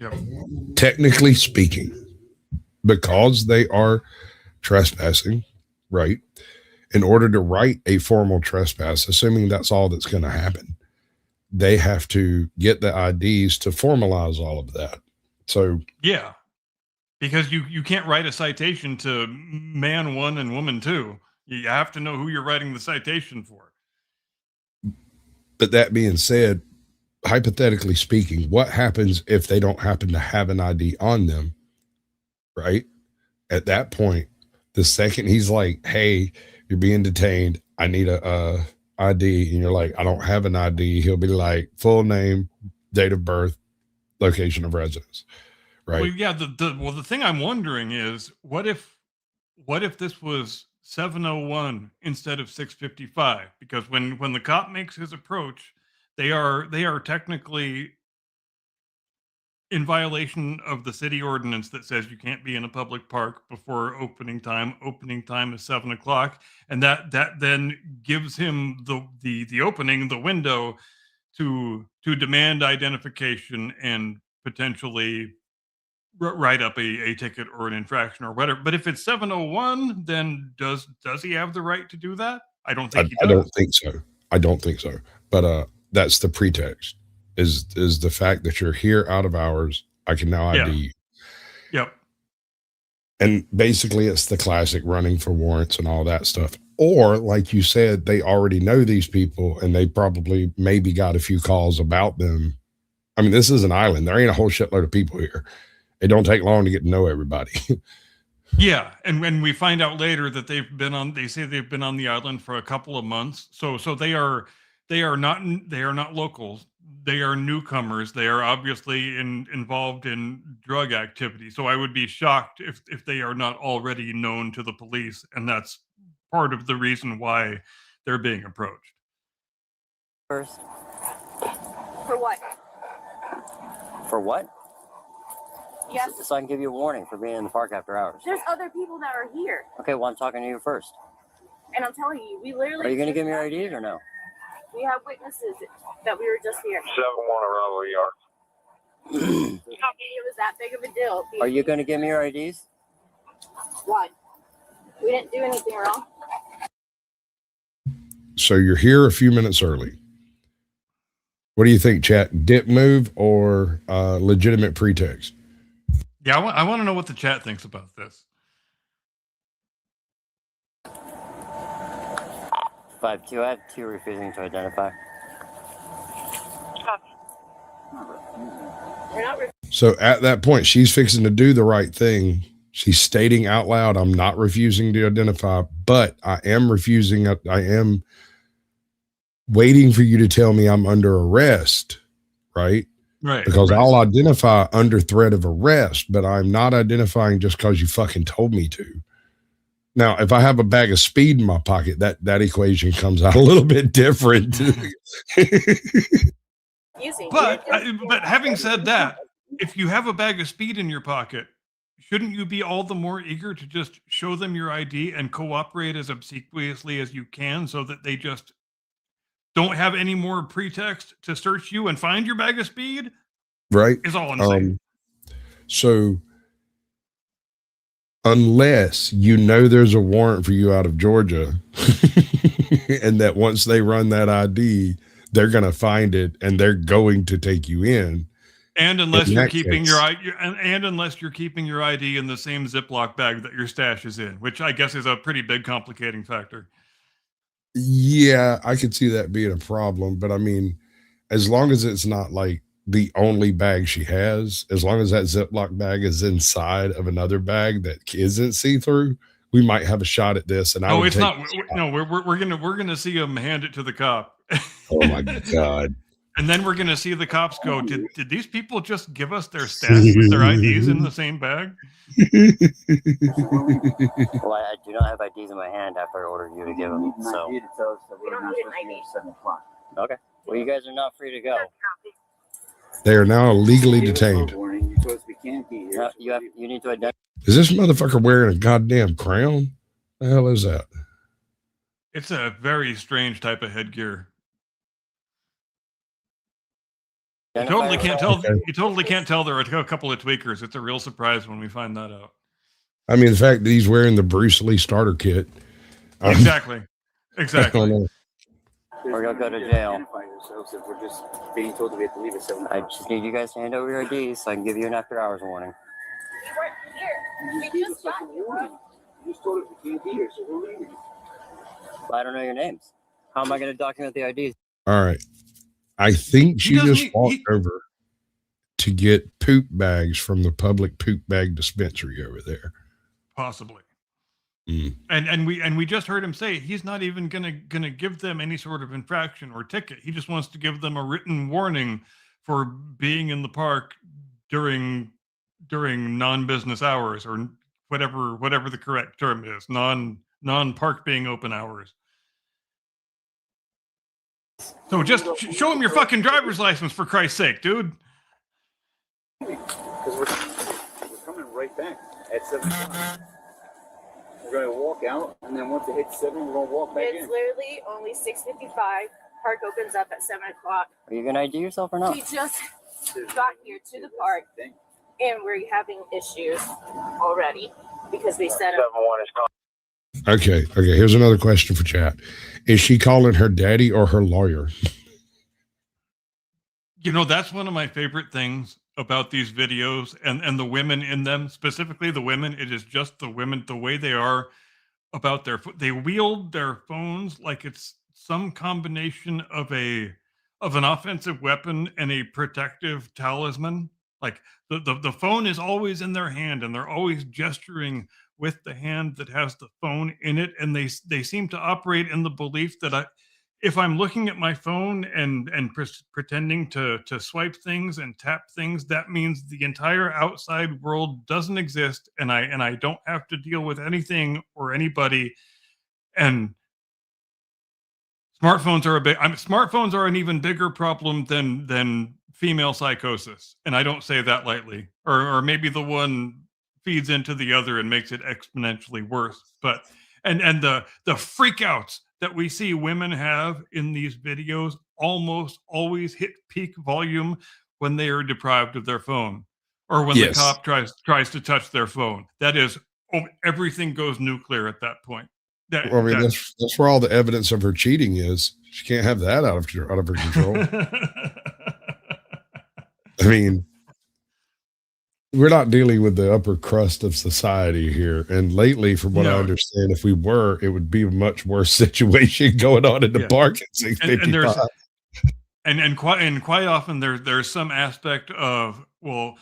Yep. technically speaking, because they are trespassing, right? In order to write a formal trespass, assuming that's all that's going to happen, they have to get the IDs to formalize all of that. So Yeah, because you can't write a citation to man 1 and woman 2. You have to know who you're writing the citation for. but that being said, hypothetically speaking, what happens if they don't happen to have an ID on them, right? At that point, the second he's like, hey, you're being detained, I need a ID, and you're like, I don't have an ID, he'll be like, full name, date of birth, location of residence, right? Well, yeah. The thing I'm wondering is, what if this was 7:01 instead of 6:55? Because when the cop makes his approach, they are technically in violation of the city ordinance that says you can't be in a public park before opening time. Opening time is 7 o'clock, and that then gives him the opening, the window to demand identification and potentially write up a ticket or an infraction or whatever. But if it's 7:01, then does he have the right to do that? I don't think he I does. don't think so. I don't think so. But that's the pretext is the fact that you're here out of hours. I can now ID you. Yep. And basically it's the classic running for warrants and all that stuff. Or like you said, they already know these people and they probably maybe got a few calls about them. I mean, this is an island. There ain't a whole shitload of people here. It don't take long to get to know everybody. Yeah, and when we find out later that they say they've been on the island for a couple of months. So they are not locals. They are newcomers. They are obviously involved in drug activity. So I would be shocked if they are not already known to the police, and that's part of the reason why they're being approached. First. For what? For what? Yes. So I can give you a warning for being in the park after hours. There's other people that are here. Okay, well, I'm talking to you first. And I'm telling you, we literally. Are you going to just give me your got IDs here. or no? We have witnesses that we were just here. 7-1 Bravo yard. It was that big of a deal. Are you going to give me your IDs? Why? We didn't do anything wrong. So you're here a few minutes early. What do you think, chat? Dip move or legitimate pretext? Yeah, I want to know what the chat thinks about this. 5-2, I have 2 refusing to identify. We're not. So at that point, she's fixing to do the right thing. She's stating out loud, I'm not refusing to identify, but I am waiting for you to tell me I'm under arrest, right? Right. Because right. I'll identify under threat of arrest, but I'm not identifying just because you fucking told me to. Now, if I have a bag of speed in my pocket, that equation comes out a little bit different. But having said that, if you have a bag of speed in your pocket, shouldn't you be all the more eager to just show them your ID and cooperate as obsequiously as you can so that they just don't have any more pretext to search you and find your bag of speed? Right. Is all I'm saying. So unless you know there's a warrant for you out of Georgia and that once they run that ID, they're going to find it and they're going to take you in. And unless you're keeping your ID, and unless you're keeping your ID in the same Ziploc bag that your stash is in, which I guess is a pretty big complicating factor. Yeah, I could see that being a problem, but I mean, as long as it's not like the only bag she has, as long as that Ziploc bag is inside of another bag that isn't see-through, we might have a shot at this. And no, it's not. No, we're gonna see him hand it to the cop. Oh my God. And then we're going to see the cops go, did these people just give us their stash with their IDs in the same bag? Well, I do not have IDs in my hand after I ordered you to give them. So. We don't need an ID. Okay. Well, you guys are not free to go. They are now legally detained. You need to identify. Is this motherfucker wearing a goddamn crown? The hell is that? It's a very strange type of headgear. You totally can't tell. Okay. You totally can't tell there are a couple of tweakers. It's a real surprise when we find that out. I mean, the fact that he's wearing the Bruce Lee starter kit. Exactly. I Exactly. don't know. We're gonna go to jail. We're just being told that we have to leave at 7 I just need you guys to hand over your IDs so I can give you an after hours warning. We weren't here. We just got here, bro. You just told us we can't be here, so we're leaving. But I don't know your names. How am I going to document the IDs? All right. I think she doesn't just need- walked over to get poop bags from the public poop bag dispensary over there. Possibly. Mm. And we just heard him say he's not even gonna give them any sort of infraction or ticket. He just wants to give them a written warning for being in the park during non-business hours or whatever the correct term is, non-park being open hours. So just show him your fucking driver's license for Christ's sake, dude. Because we're coming right back at 7 o'clock. We're going to walk out, and then once it hits 7, we're going to walk back It's in. literally only 6:55. Park opens up at 7 o'clock. Are you going to ID yourself or not? We just got here to the park, and we're having issues already because they set up. 7-1 is calling. Okay. Here's another question for chat. Is she calling her daddy or her lawyer? You know, that's one of my favorite things about these videos and the women in them, specifically the women. It is just the women, the way they are about they wield their phones like it's some combination of an offensive weapon and a protective talisman. Like the phone is always in their hand and they're always gesturing with the hand that has the phone in it. And they seem to operate in the belief that if I'm looking at my phone and pretending to swipe things and tap things, that means the entire outside world doesn't exist, and I don't have to deal with anything or anybody. And smartphones are an even bigger problem than female psychosis, and I don't say that lightly. Or maybe the one feeds into the other and makes it exponentially worse. But and the freakouts that we see women have in these videos almost always hit peak volume when they are deprived of their phone or when the Yes. cop tries to touch their phone. That is, everything goes nuclear at that point. Well, I mean, that's where all the evidence of her cheating is. She can't have that out of her control. I mean, we're not dealing with the upper crust of society here. And lately, from what I understand, if we were, it would be a much worse situation going on in the park at 6:55. And quite often there's some aspect of, well,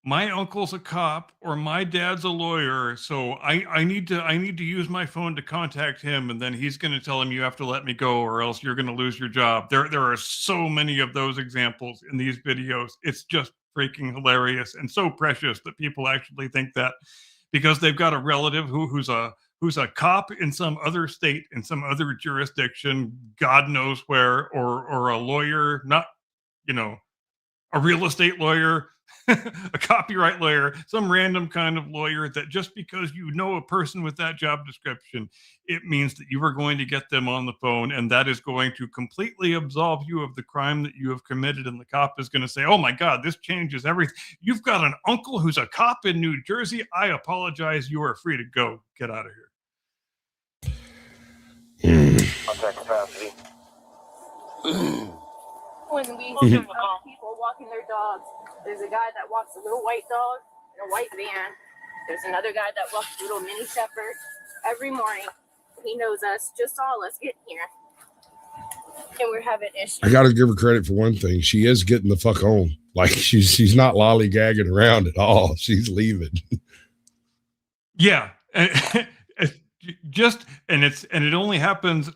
my uncle's a cop or my dad's a lawyer, so I need to use my phone to contact him, and then he's going to tell him you have to let me go or else you're going to lose your job. There are so many of those examples in these videos. It's just freaking hilarious and so precious that people actually think that because they've got a relative who's a cop in some other state, in some other jurisdiction, God knows where, or a lawyer, not, a real estate lawyer, a copyright lawyer, some random kind of lawyer, that just because you know a person with that job description, it means that you are going to get them on the phone, and that is going to completely absolve you of the crime that you have committed. And the cop is going to say, oh my God, this changes everything. You've got an uncle who's a cop in New Jersey. I apologize. You are free to go. Get out of here. Contact capacity. When we see people walking their dogs, there's a guy that walks a little white dog in a white van. There's another guy that walks a little mini shepherd every morning. He knows us, just saw us get here, and we're having issues. I got to give her credit for one thing. She is getting the fuck home. Like she's not lollygagging around at all. She's leaving. Yeah. It only happens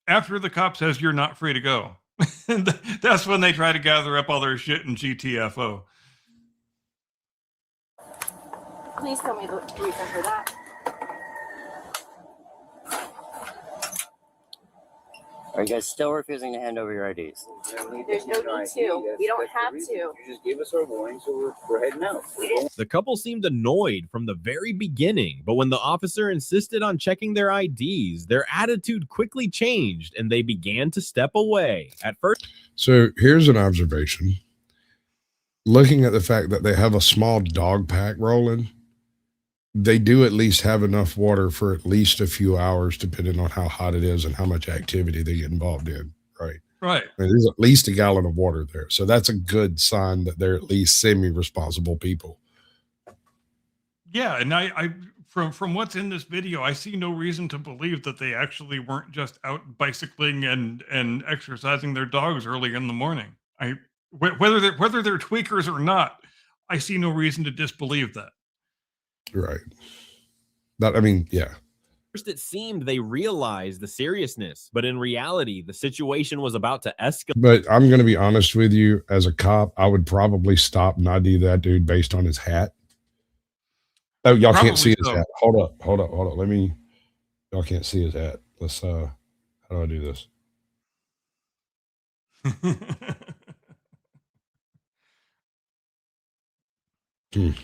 after the cop says you're not free to go. That's when they try to gather up all their shit in GTFO. Please tell me the reason for that. Are you guys still refusing to hand over your IDs? There's no need to. We don't have to. You just gave us our warning, so we're heading out. The couple seemed annoyed from the very beginning, but when the officer insisted on checking their IDs, their attitude quickly changed and they began to step away. At first, So here's an observation. Looking at the fact that they have a small dog pack rolling, they do at least have enough water for at least a few hours, depending on how hot it is and how much activity they get involved in. Right. Right. I mean, there's at least a gallon of water there. So that's a good sign that they're at least semi-responsible people. Yeah, and I from what's in this video, I see no reason to believe that they actually weren't just out bicycling and exercising their dogs early in the morning. Whether they're tweakers or not, I see no reason to disbelieve that. Right. Yeah. First, it seemed they realized the seriousness, but in reality, the situation was about to escalate. But I'm going to be honest with you. As a cop, I would probably stop and ID that dude based on his hat. Oh, y'all can't see his hat. Hold up. Y'all can't see his hat. Let's, how do I do this?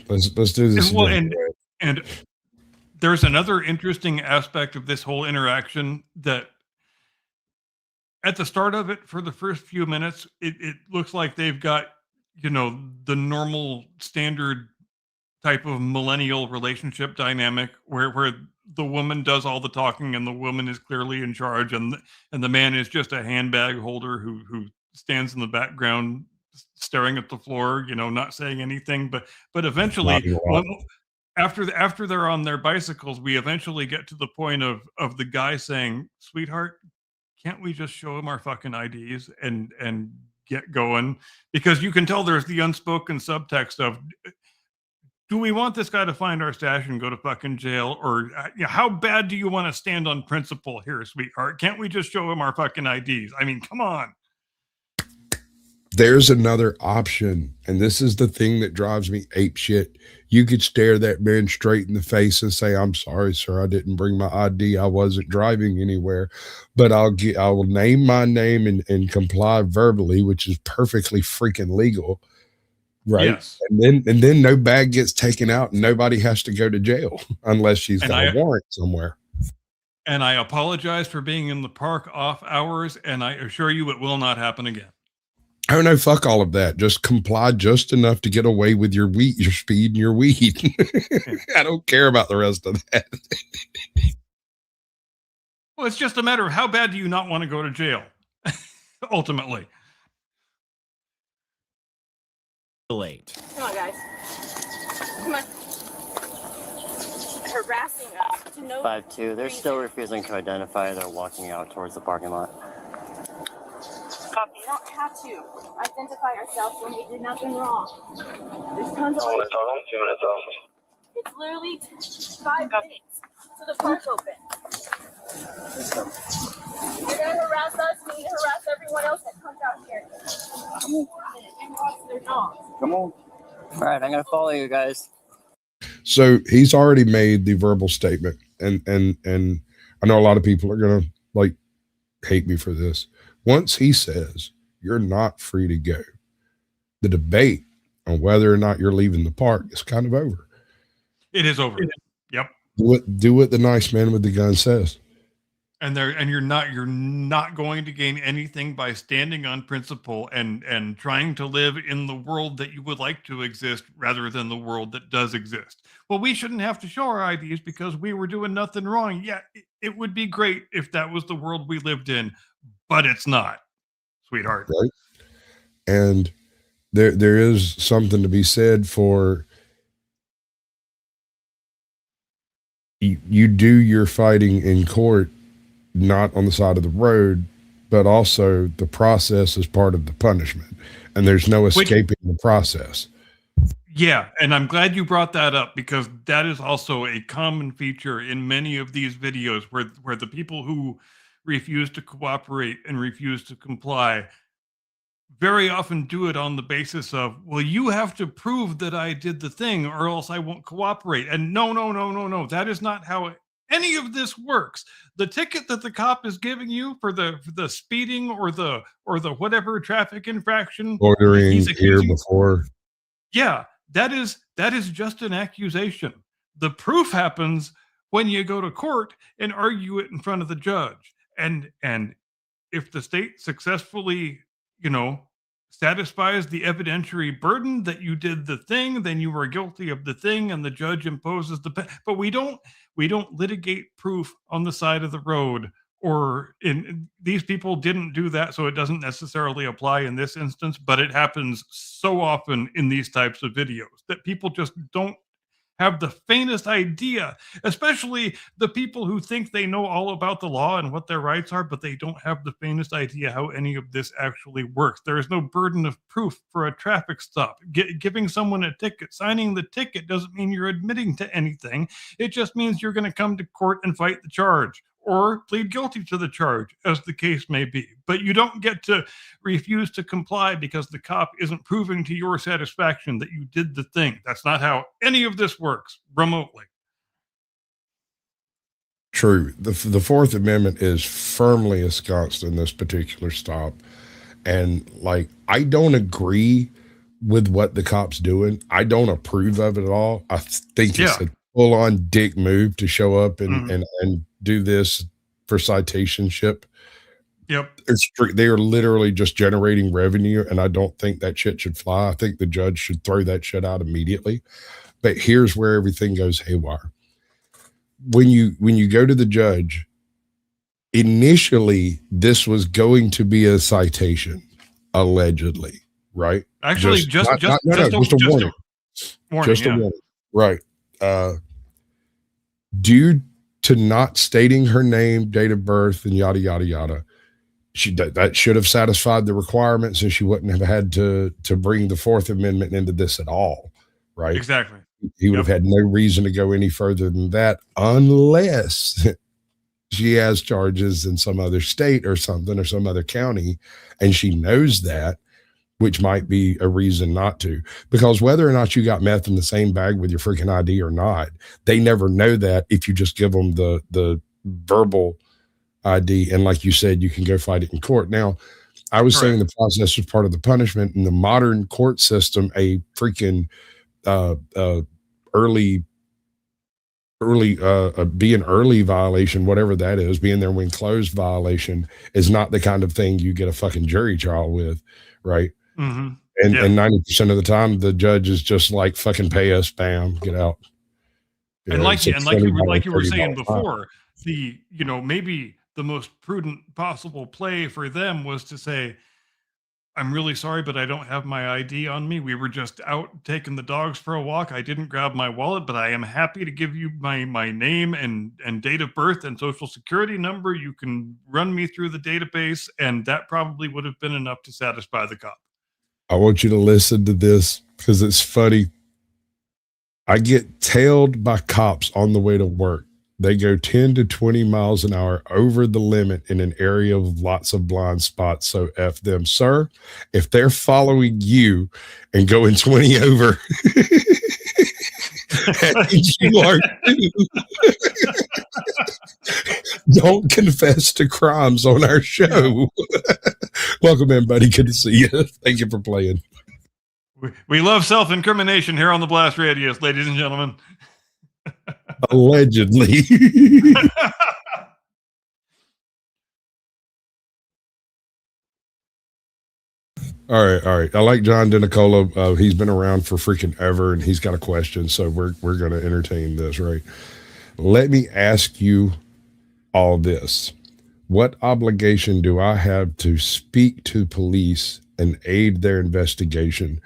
Let's do this. And there's another interesting aspect of this whole interaction that at the start of it, for the first few minutes, it looks like they've got, the normal standard type of millennial relationship dynamic where the woman does all the talking and the woman is clearly in charge and the man is just a handbag holder who stands in the background staring at the floor, not saying anything. But eventually, after they're on their bicycles, we eventually get to the point of the guy saying, "Sweetheart, can't we just show him our fucking IDs and get going?" Because you can tell there's the unspoken subtext of, do we want this guy to find our stash and go to fucking jail? Or how bad do you want to stand on principle here, sweetheart? Can't we just show him our fucking IDs? I mean, come on. There's another option. And this is the thing that drives me ape shit. You could stare that man straight in the face and say, "I'm sorry, sir. I didn't bring my ID. I wasn't driving anywhere, but I will name my name and comply verbally," which is perfectly freaking legal. Right. Yes. And then no bag gets taken out and nobody has to go to jail unless she's got a warrant somewhere. And I apologize for being in the park off hours, and I assure you it will not happen again. Oh no, fuck all of that. Just comply just enough to get away with your speed and your weed. I don't care about the rest of that. Well, it's just a matter of how bad do you not want to go to jail, ultimately. Late. Come on, guys. Come on. Harassing us to no 5-2. They're still refusing to identify. They're walking out towards the parking lot. You don't have to identify ourselves when we did nothing wrong. There's tons of. It's literally 5 minutes to the park's open. You're gonna harass us. We need to harass everyone else that comes out here. And walks their dogs. Come on. All right, I'm gonna follow you guys. So he's already made the verbal statement, and I know a lot of people are gonna like hate me for this. Once he says you're not free to go, the debate on whether or not you're leaving the park is kind of over. It is over. Yep. Do what the nice man with the gun says. And you're not going to gain anything by standing on principle and trying to live in the world that you would like to exist rather than the world that does exist. Well, we shouldn't have to show our IDs because we were doing nothing wrong. Yeah, it would be great if that was the world we lived in, but it's not, sweetheart. Right. And there is something to be said for you do your fighting in court, not on the side of the road, but also the process is part of the punishment, and there's no escaping the process. Yeah, and I'm glad you brought that up because that is also a common feature in many of these videos where the people who refuse to cooperate and refuse to comply very often do it on the basis of, well, you have to prove that I did the thing or else I won't cooperate. And no. That is not how any of this works. The ticket that the cop is giving you for the speeding or the whatever traffic infraction Ordering he's here accusing, before. yeah, that is just an accusation. The proof happens when you go to court and argue it in front of the judge. And if the state successfully, satisfies the evidentiary burden that you did the thing, then you were guilty of the thing, and the judge imposes but we don't litigate proof on the side of the road, or these people didn't do that, so it doesn't necessarily apply in this instance, but it happens so often in these types of videos that people just don't have the faintest idea, especially the people who think they know all about the law and what their rights are, but they don't have the faintest idea how any of this actually works. There is no burden of proof for a traffic stop. Giving someone a ticket, signing the ticket doesn't mean you're admitting to anything. It just means you're going to come to court and fight the charge or plead guilty to the charge, as the case may be. But you don't get to refuse to comply because the cop isn't proving to your satisfaction that you did the thing. That's not how any of this works remotely. True. The Fourth Amendment is firmly ensconced in this particular stop. And I don't agree with what the cop's doing. I don't approve of it at all. I think it's a full-on dick move to show up and do this for citationship. Yep. They are literally just generating revenue, and I don't think that shit should fly. I think the judge should throw that shit out immediately. But here's where everything goes haywire. When you go to the judge, initially this was going to be a citation, allegedly, right? Actually, just a warning. Just a warning. Right. Due to not stating her name, date of birth, and yada yada yada, that should have satisfied the requirements, and she wouldn't have had to bring the Fourth Amendment into this at all, right? Exactly. He would have had no reason to go any further than that, unless she has charges in some other state or something, or some other county, and she knows that, which might be a reason not to. Because whether or not you got meth in the same bag with your freaking ID or not, they never know that if you just give them the verbal ID. And like you said, you can go fight it in court. Now, I was saying the process was part of the punishment. In the modern court system, a freaking early being early violation, whatever that is, being there when closed violation is not the kind of thing you get a fucking jury trial with, right? Mm-hmm. And Yeah. and 90% of the time, the judge is just like, fucking pay us, bam, get out. You And know, like it's a you, and like you, $20, like you were saying $30 fine. before, maybe the most prudent possible play for them was to say, I'm really sorry, but I don't have my ID on me. We were just out taking the dogs for a walk. I didn't grab my wallet, but I am happy to give you my name and date of birth and social security number. You can run me through the database, and that probably would have been enough to satisfy the cop. I want you to listen to this because it's funny. I get tailed by cops on the way to work. They go 10 to 20 miles an hour over the limit in an area of lots of blind spots. So F them, sir. If they're following you and going 20 over, that means you are too. Don't confess to crimes on our show. Welcome in, buddy. Good to see you. Thank you for playing. We love self-incrimination here on the Blast Radius, ladies and gentlemen. Allegedly. All right. I like John DeNicola. He's been around for freaking ever, and he's got a question, so we're going to entertain this, right? Let me ask you all this. What obligation do I have to speak to police and aid their investigation?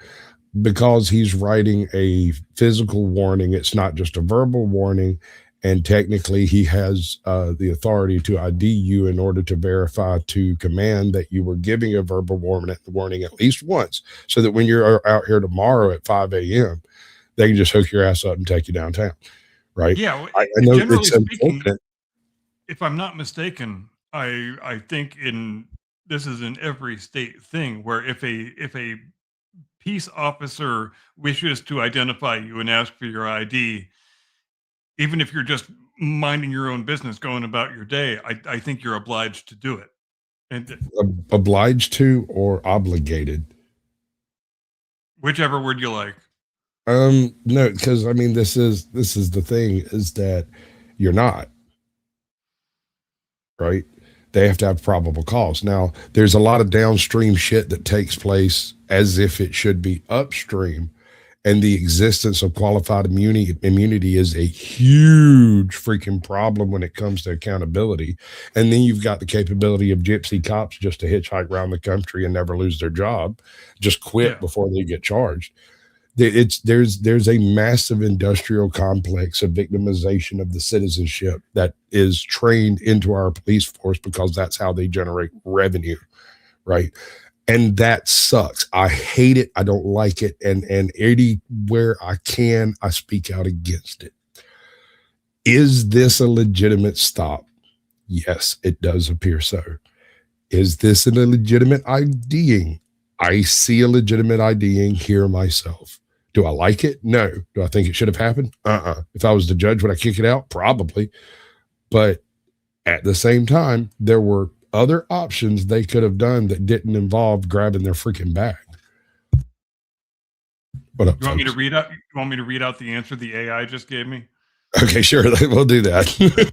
Because he's writing a physical warning, it's not just a verbal warning, and technically he has the authority to ID you in order to verify to command that you were giving a verbal warning at least once, so that when you're out here tomorrow at 5 a.m., they can just hook your ass up and take you downtown, right? Yeah, I know generally it's speaking, important. if I'm not mistaken, I think this is in every state thing where if a peace officer wishes to identify you and ask for your ID, even if you're just minding your own business, going about your day, I think you're obliged to do it. And Obliged to or obligated? whichever word you like. No, because I mean, this is the thing, is that you're not, right? They have to have probable cause. Now, there's a lot of downstream shit that takes place as if it should be upstream, and the existence of qualified immunity is a huge freaking problem when it comes to accountability. And then you've got the capability of gypsy cops just to hitchhike around the country and never lose their job, just quit before they get charged. There's a massive industrial complex of victimization of the citizenship that is trained into our police force because that's how they generate revenue, right? And that sucks. I hate it. I don't like it. And anywhere I can, I speak out against it. Is this a legitimate stop? Yes, it does appear so. Is this a legitimate IDing? I see a legitimate IDing here myself. Do I like it? No. Do I think it should have happened? If I was the judge, would I kick it out? Probably. But at the same time, there were other options they could have done that didn't involve grabbing their freaking bag. What up? You want me to read out? You want me to read out the answer the AI just gave me? Okay, sure. We'll do that.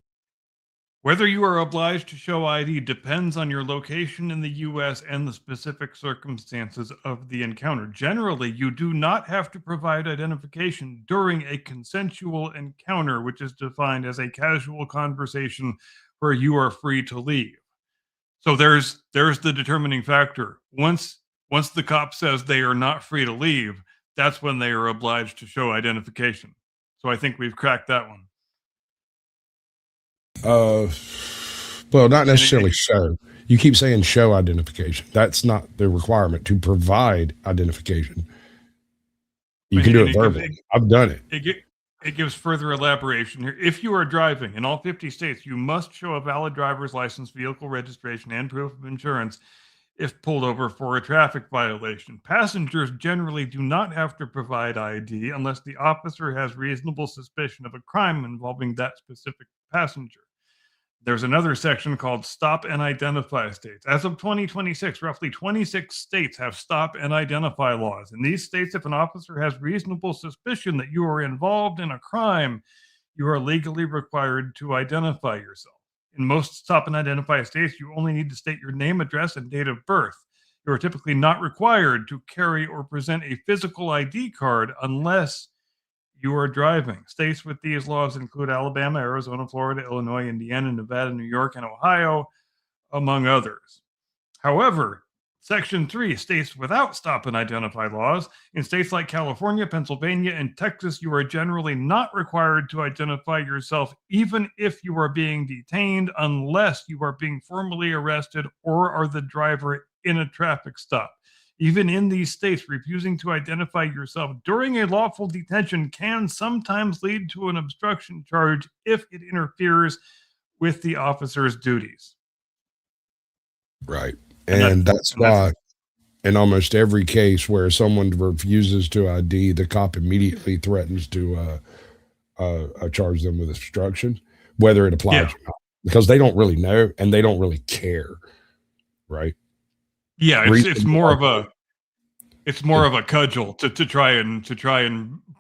Whether you are obliged to show ID depends on your location in the U.S. and the specific circumstances of the encounter. Generally, you do not have to provide identification during a consensual encounter, which is defined as a casual conversation where you are free to leave. So there's the determining factor. Once the cop says they are not free to leave, that's when they are obliged to show identification. So I think we've cracked that one. Well, not necessarily show. You keep saying show identification. That's not the requirement to provide identification. You can do it verbally. I've done it. It gives further elaboration here. If you are driving in all 50 states, you must show a valid driver's license, vehicle registration, and proof of insurance if pulled over for a traffic violation. Passengers generally do not have to provide ID unless the officer has reasonable suspicion of a crime involving that specific passenger. There's another section called Stop and Identify States. As of 2026, roughly 26 states have stop and identify laws. In these states, if an officer has reasonable suspicion that you are involved in a crime, you are legally required to identify yourself. In most stop and identify states, you only need to state your name, address, and date of birth. You are typically not required to carry or present a physical ID card unless you are driving. States with these laws include Alabama, Arizona, Florida, Illinois, Indiana, Nevada, New York, and Ohio, among others. However, Section 3, states without stop and identify laws. In states like California, Pennsylvania, and Texas, you are generally not required to identify yourself, even if you are being detained, unless you are being formally arrested or are the driver in a traffic stop. Even in these states, refusing to identify yourself during a lawful detention can sometimes lead to an obstruction charge if it interferes with the officer's duties. Right. And that's why in almost every case where someone refuses to ID, the cop immediately threatens to charge them with obstruction, whether it applies or not, because they don't really know and they don't really care. Right. Yeah, it's more of a cudgel to try and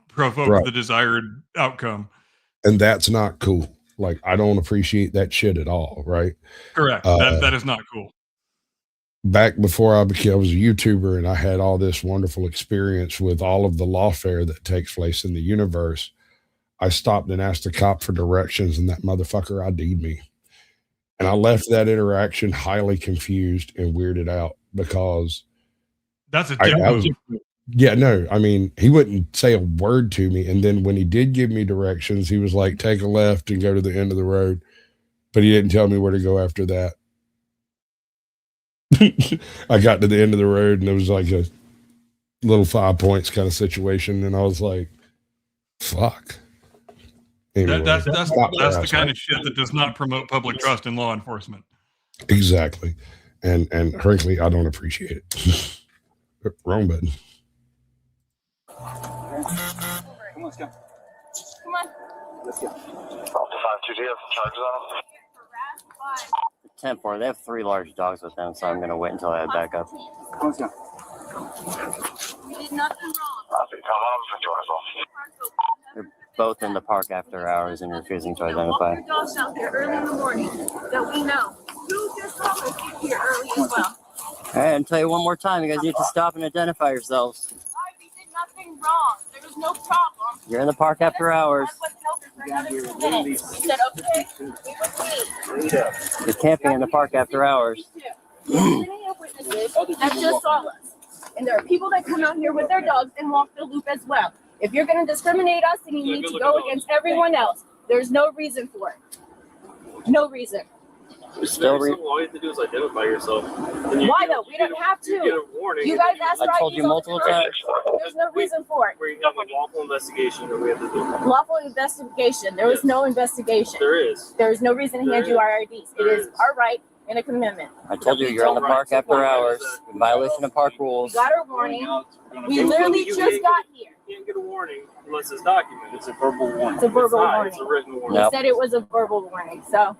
provoke the desired outcome. And that's not cool. Like, I don't appreciate that shit at all. Right. Correct. That is not cool. Back before I was a YouTuber and I had all this wonderful experience with all of the lawfare that takes place in the universe, I stopped and asked the cop for directions and that motherfucker ID'd me. And I left that interaction highly confused and weirded out because that's a different. Yeah, no, I mean, he wouldn't say a word to me. And then when he did give me directions, he was like, take a left and go to the end of the road. But he didn't tell me where to go after that. I got to the end of the road and it was like a little 5 points kind of situation. And I was like, fuck. Anyway, that's the kind of shit that does not promote public trust in law enforcement. Exactly. And frankly, I don't appreciate it. Wrong button. Come on, let's go. Come on. Let's go. Delta 5-2, do you have charges on them? 10-4. They have 3 large dogs with them, so I'm going to wait until I head back up. Come on, let's go. We did nothing wrong. Copy. Come on, for yours off. They're both in the park after hours and refusing to identify. Walk your dogs out there early in the morning that we know. You just saw us get here early as well. All right, I'll tell you one more time. You guys need to stop and identify yourselves. We did nothing wrong. There was no problem. You're in the park after hours. We said, okay, we would leave. You're camping in the park after hours. That just saw us. And there are people that come out here with their dogs and walk the loop as well. If you're going to discriminate us, then you need to go against everyone else. There's no reason for it. No reason. Still all you have to do is identify yourself. Why though? We don't have to. You get a warning. You guys asked for I told IDs you all the multiple time. times. There's no reason for it. We have a lawful investigation that we have to do. Lawful investigation. There was no investigation. There is. There is no reason to hand you our IDs. It is our right and a commitment. I told you you're in the park after hours. In violation of park We rules. got our warning. We literally just got here. You can't get a warning unless it's documented. It's a verbal warning. It's a verbal warning. It's a written warning. He Nope. said it was a verbal warning. So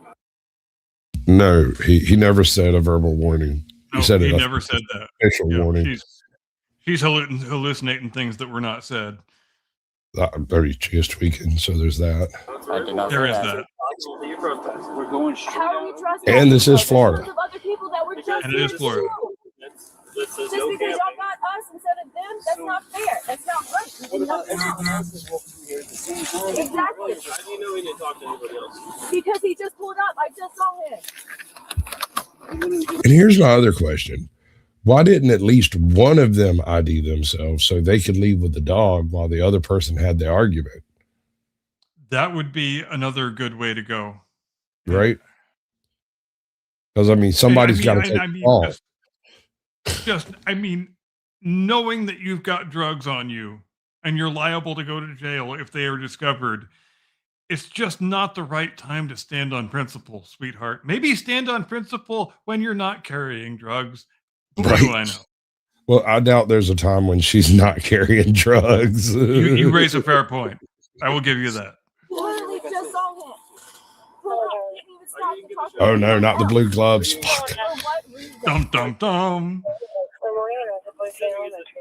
No, he never said a verbal warning. No, He said he it never said that. official warning. She's hallucinating things that were not said. She's tweaking, so there's that. I did not There say is that. that. We're going straight how are we out. trusting? And this is There's Florida. tons of other people that were just And it is here Florida. too. This is Just no because camping. y'all got us instead of them, that's not fair. That's not right. We What did about nothing everyone wrong. else that's walking here at the same time? Exactly. How do you know he didn't talk to anybody else? Because he just pulled up. I just saw him. And here's my other question. Why didn't at least one of them ID themselves so they could leave with the dog while the other person had the argument? That would be another good way to go. Right? Because, I mean, somebody's got to take the fall. I mean, knowing that you've got drugs on you and you're liable to go to jail if they are discovered, it's just not the right time to stand on principle, sweetheart. Maybe stand on principle when you're not carrying drugs. What do I know? Well, I doubt there's a time when she's not carrying drugs. You raise a fair point. I will give you that. Literally just saw him. Pull up. Didn't even stop to talk to Oh, him. no, not the blue gloves. Fuck. For what reason? Dum, dum, dum.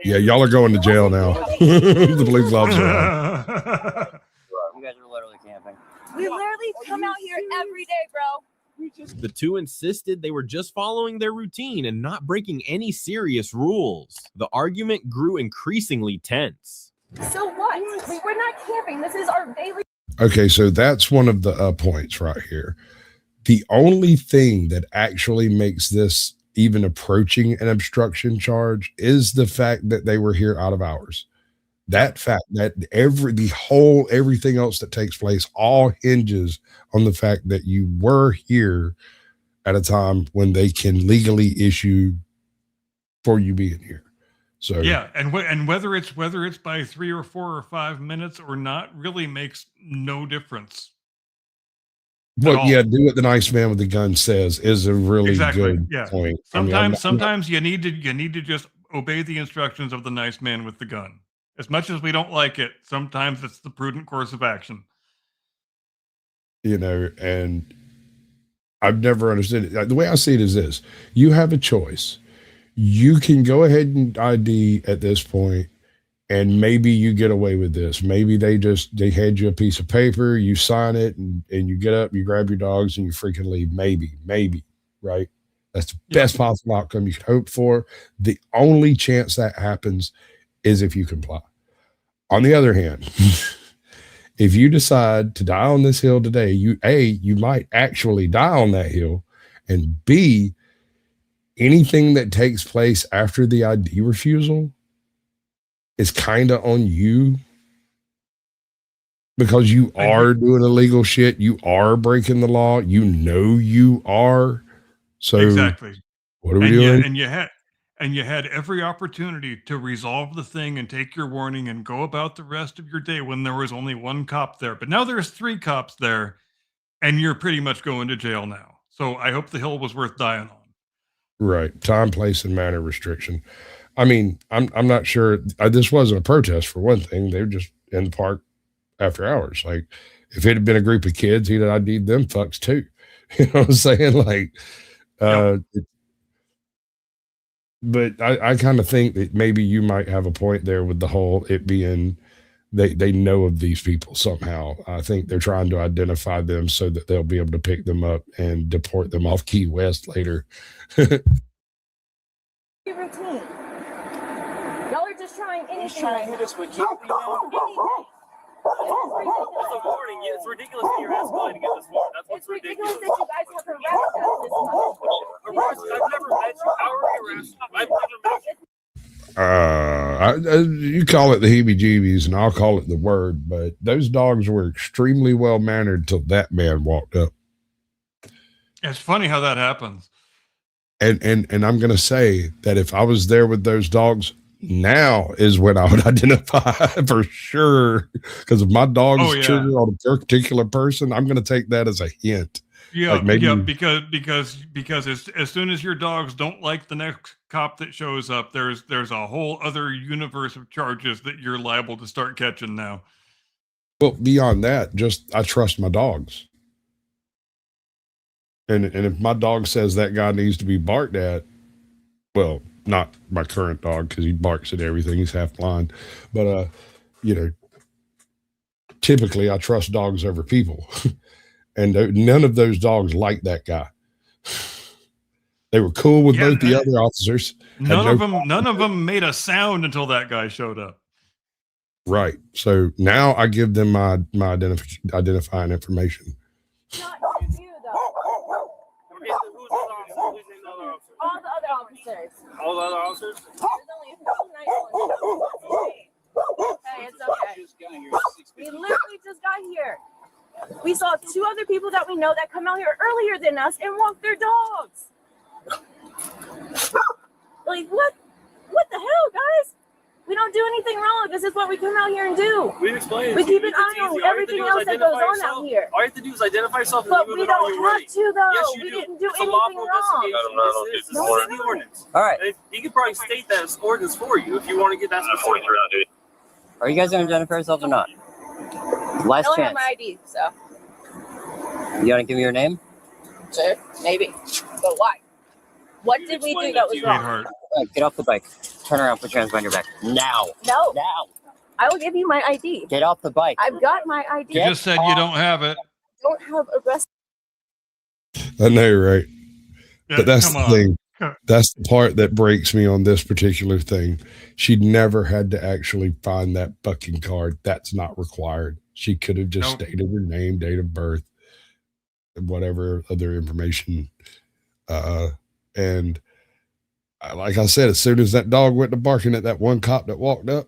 Yeah, y'all are going to jail now. The blue gloves are on. You guys are literally camping. day, bro. The two insisted they were just following their routine and not breaking any serious rules. The argument grew increasingly tense. So what? We're not camping. This is our daily. Okay, so that's one of the points right here. The only thing that actually makes this even approaching an obstruction charge is the fact that they were here out of hours. That fact that everything else that takes place all hinges on the fact that you were here at a time when they can legally issue for you being here. So yeah, and whether it's by 3 or 4 or 5 minutes or not really makes no difference. Well, yeah, do what the nice man with the gun says is a really good point. Sometimes you need to just obey the instructions of the nice man with the gun. As much as we don't like it, sometimes it's the prudent course of action. You know, and I've never understood it. The way I see it is this: you have a choice. You can go ahead and ID at this point, and maybe you get away with this. Maybe they hand you a piece of paper, you sign it, and you get up, you grab your dogs, and you freaking leave. Maybe, right? That's the best possible outcome you could hope for. The only chance that happens is if you comply. On the other hand, if you decide to die on this hill today, you might actually die on that hill, and B, anything that takes place after the ID refusal is kind of on you, because you are doing illegal shit. You are breaking the law. You know you are. So exactly. What are we doing? And you had every opportunity to resolve the thing and take your warning and go about the rest of your day when there was only one cop there. But now there's 3 cops there, and you're pretty much going to jail now. So I hope the hill was worth dying on. Right. Time, place, and manner restriction. I mean, I'm not sure. This wasn't a protest for one thing. They were just in the park after hours. Like, if it had been a group of kids, he'd have ID'd them fucks too. You know what I'm saying? Like, but I kind of think that maybe you might have a point there with the whole it being they know of these people somehow. I think they're trying to identify them so that they'll be able to pick them up and deport them off Key West later. Routine. Y'all are just trying anything. He's trying to hit us with anything. It's ridiculous that you're asking me to get this warrant. That's what's ridiculous. That you guys have harassed us this much. I've never met you. How are you harassed? I've never met you. You call it the heebie-jeebies, and I'll call it the word. But those dogs were extremely well mannered till that man walked up. It's funny how that happens. And I'm going to say that if I was there with those dogs, now is when I would identify for sure. Because if my dog's trigger on a particular person, I'm going to take that as a hint. Yeah, because as soon as your dogs don't like the next cop that shows up, there's a whole other universe of charges that you're liable to start catching now. Well, beyond that, just I trust my dogs. And if my dog says that guy needs to be barked at, well, not my current dog because he barks at everything. He's half blind. But, typically I trust dogs over people. And none of those dogs liked that guy. They were cool with both the other officers. None of them made a sound until that guy showed up. Right. So now I give them my identifying information. Not you, though. All the other officers. All the other officers? There's only a few nice ones. Hey, it's okay. We literally just got here. We saw 2 other people that we know that come out here earlier than us and walk their dogs. Like, what the hell, guys? We don't do anything wrong. This is what we come out here and do. We've explained. We keep an eye on everything else that goes on out here. All you have to do is identify yourself. But we don't have to, though. Yes, you we do. didn't do It's a anything lawful wrong. investigation. This is the ordinance. All right. And he could probably state that as ordinance for you if you want to get that specific. Are you guys going to identify yourselves or not? Last I don't have chance. my ID, so You want to give me your name? sure, maybe. But why? What did we do that was wrong? Sweetheart. All right, get off the bike. Turn around, put your hands behind your back. Now. No, Now. I will give you my ID. Get off the bike. I've got my ID. You just said you don't have it. I don't have a rest. I know, right? Yeah, But that's come the on. thing. That's the part that breaks me on this particular thing. She never had to actually find that fucking card. That's not required. She could have just Nope. stated her name, date of birth, whatever other information. And like I said, as soon as that dog went to barking at that one cop that walked up,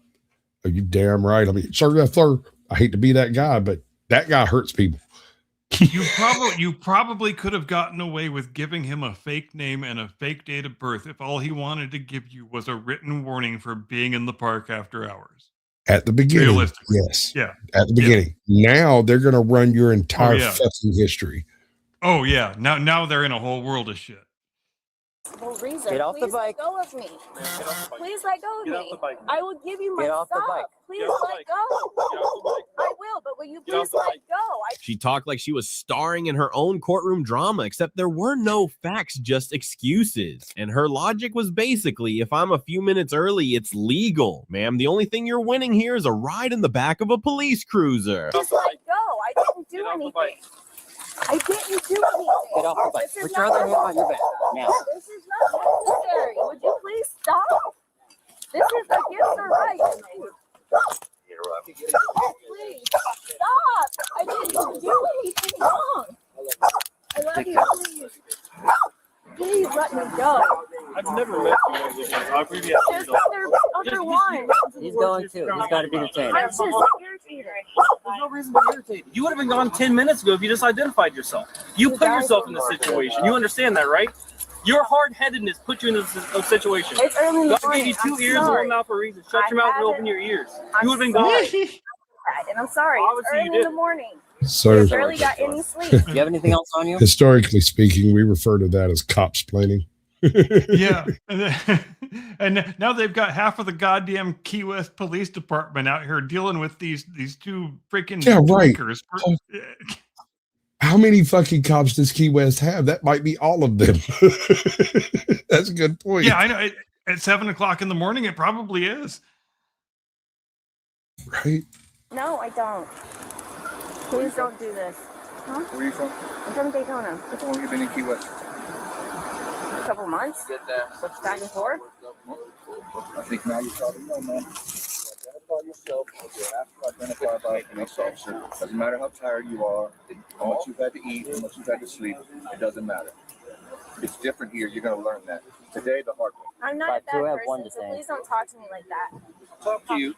are you damn right? I mean, sir, I hate to be that guy, but that guy hurts people. You probably could have gotten away with giving him a fake name and a fake date of birth if all he wanted to give you was a written warning for being in the park after hours. At the beginning, Realistically. yes. Yeah. At the beginning. Now they're going to run your entire yeah. fucking history. Oh yeah. Now they're in a whole world of shit. Well, Reza, Get off the please bike. let go of me. Please let go of Get me. off the bike. I will give you my Get off the stuff. bike. Please Get off the let bike. go. Get off the bike. I will, but will you Get off please the let bike. go? She talked like she was starring in her own courtroom drama, except there were no facts, just excuses. And her logic was basically, if I'm a few minutes early, it's legal. Ma'am, the only thing you're winning here is a ride in the back of a police cruiser. Just let go. I didn't do Get off the anything. bike. I didn't do anything. Get off the bike. This is Put your not other hand on your back. Now. This is not necessary. Would you please stop? This is against the right. Please stop. I didn't do anything wrong. I love you. Please. Please let me go. I've never met you. I've really had There's to other one. He's going too. He's got to be detained. I'm just irritated. There's no reason to be irritated. You would have been gone 10 minutes ago if you just identified yourself. You put yourself in this situation. You understand that, right? Your hard-headedness put you in this situation. It's early in the God gave morning. you two I'm ears and sorry. one mouth for a reason. Shut your mouth and open your ears. I'm You would have been sorry. gone. And I'm sorry. Obviously It's you early in did. the morning. So, I barely got any sleep. Do you have anything else on you? historically speaking, we refer to that as cops planning. Yeah. And now they've got half of the goddamn Key West Police Department out here dealing with these two freaking Yeah, right. drinkers. How many fucking cops does Key West have? That might be all of them. That's a good point. Yeah, I know. At 7 o'clock in the morning, it probably is. Right? No, I don't. Please don't do this. Huh? Where are you from? I'm from Daytona. How long have you been in Key West? A couple months. Back and forth. I think now you probably know, man. Identify yourself as you're asked to identify by a police officer. Doesn't matter how tired you are, how much you've had to eat, how much you've had to sleep. It doesn't matter. It's different here. You're going to learn that. Today, the hard way. I'm not a But bad two have person, one to so say. please don't talk to me like that. Talk to you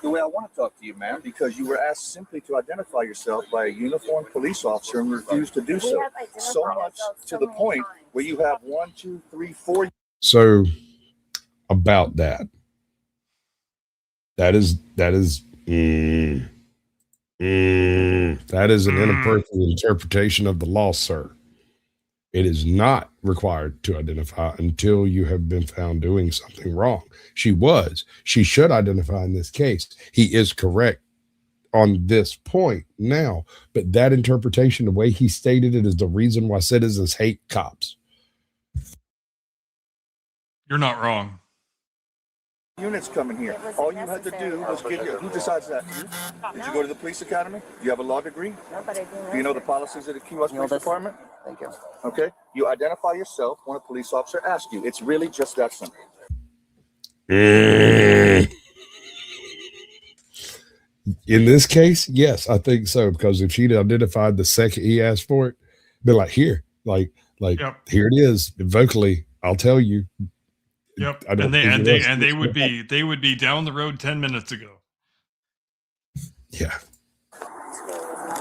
the way I want to talk to you, ma'am, because you were asked simply to identify yourself by a uniformed police officer and refused to do We so. have identified So much ourselves to so the many point times. where you have 1, 2, 3, 4. So about that is that is an inappropriate interpretation of the law, sir. It is not required to identify until you have been found doing something wrong. She should identify in this case. He is correct on this point now, but that interpretation, the way he stated it, is the reason why citizens hate cops. You're not wrong. Units coming here. It was All you had to necessary. do was get your. Who decides that? You? Did you go to the police academy? Do you have a law degree? No, but I Do you know the policies of the Key West You know Police this- Department? Thank you. Okay. You identify yourself when a police officer asks you. It's really just that simple. In this case, yes, I think so. Because if she'd identified the second he asked for it, be like, here, like Yep. here it is. Vocally, I'll tell you. Yep. I don't And think they would be down the road 10 minutes ago. Yeah.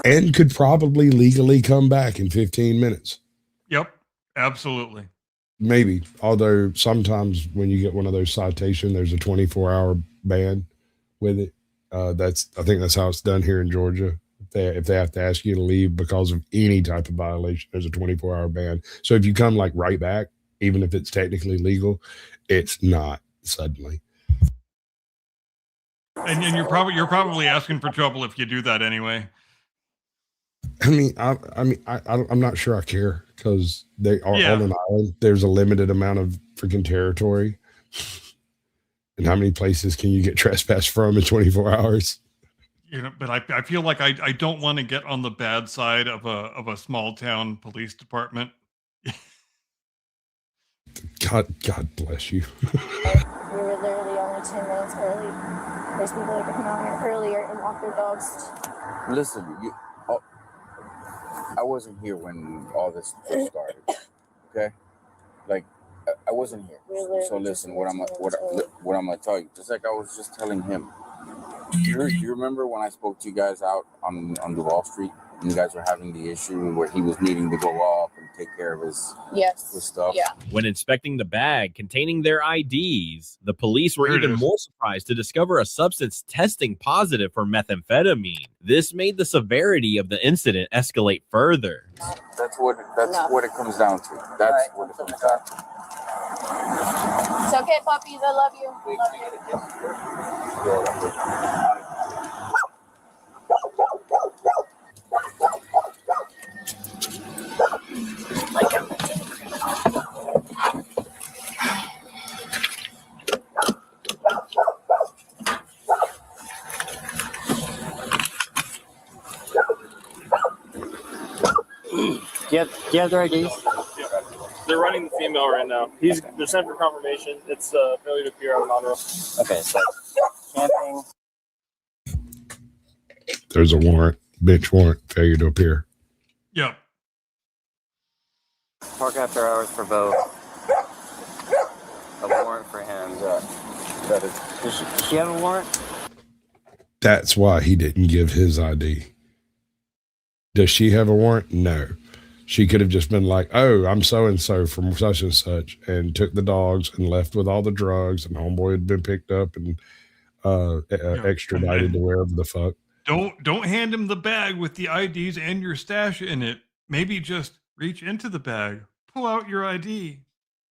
And could probably legally come back in 15 minutes. Yep. Absolutely. Maybe. Although sometimes when you get one of those citations, there's a 24-hour ban with it. I think that's how it's done here in Georgia. If they have to ask you to leave because of any type of violation, there's a 24-hour ban. So if you come like right back, even if it's technically legal, it's not suddenly. And you're probably asking for trouble if you do that anyway. I'm not sure I care because they are Yeah. on an island. There's a limited amount of freaking territory. And how many places can you get trespassed from in 24 hours? You know, but I feel like I don't want to get on the bad side of a small town police department God bless you. We were literally only 10 minutes early. There's people that could come out here earlier and walk their dogs. Listen, I wasn't here when all this first started. Okay, like I wasn't here. So listen, what I'm gonna tell you, just like I was just telling him. Do you remember when I spoke to you guys out on Duval Street? And you guys were having the issue where he was needing to go off and take care of his stuff. Yeah. When inspecting the bag containing their IDs, the police were There it even is. more surprised to discover a substance testing positive for methamphetamine. This made the severity of the incident escalate further. That's what it comes down to. That's what it comes down to. It's okay, puppies. I love you. Do you have their IDs? They're running the female right now. They're sent for confirmation. It's failure to appear on Monroe. Okay, so camping. There's a warrant, bench warrant, failure to appear. Yep. Park after hours for both. A warrant for him. Does she have a warrant? That's why he didn't give his ID. Does she have a warrant? No. She could have just been like, oh, I'm so-and-so from such and such, and took the dogs and left with all the drugs, and homeboy had been picked up and extradited to wherever the fuck. Don't hand him the bag with the IDs and your stash in it. Maybe just reach into the bag, pull out your ID,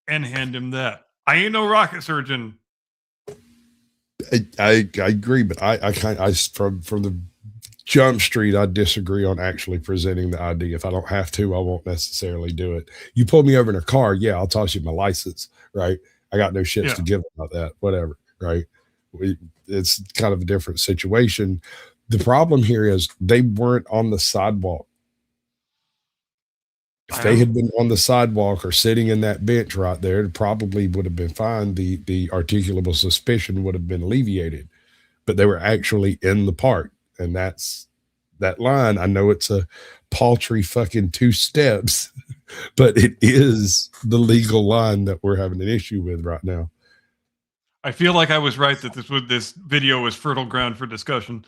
and hand him that. I ain't no rocket surgeon. I agree, but I from the Jump Street, I disagree on actually presenting the ID. If I don't have to, I won't necessarily do it. You pull me over in a car, yeah, I'll toss you my license, right? I got no shits to give about that, whatever, right? It's kind of a different situation. The problem here is they weren't on the sidewalk. If they had been on the sidewalk or sitting in that bench right there, it probably would have been fine. The articulable suspicion would have been alleviated, but they were actually in the park. And that's that line. I know it's a paltry fucking 2 steps, but it is the legal line that we're having an issue with right now. I feel like I was right that this video was fertile ground for discussion.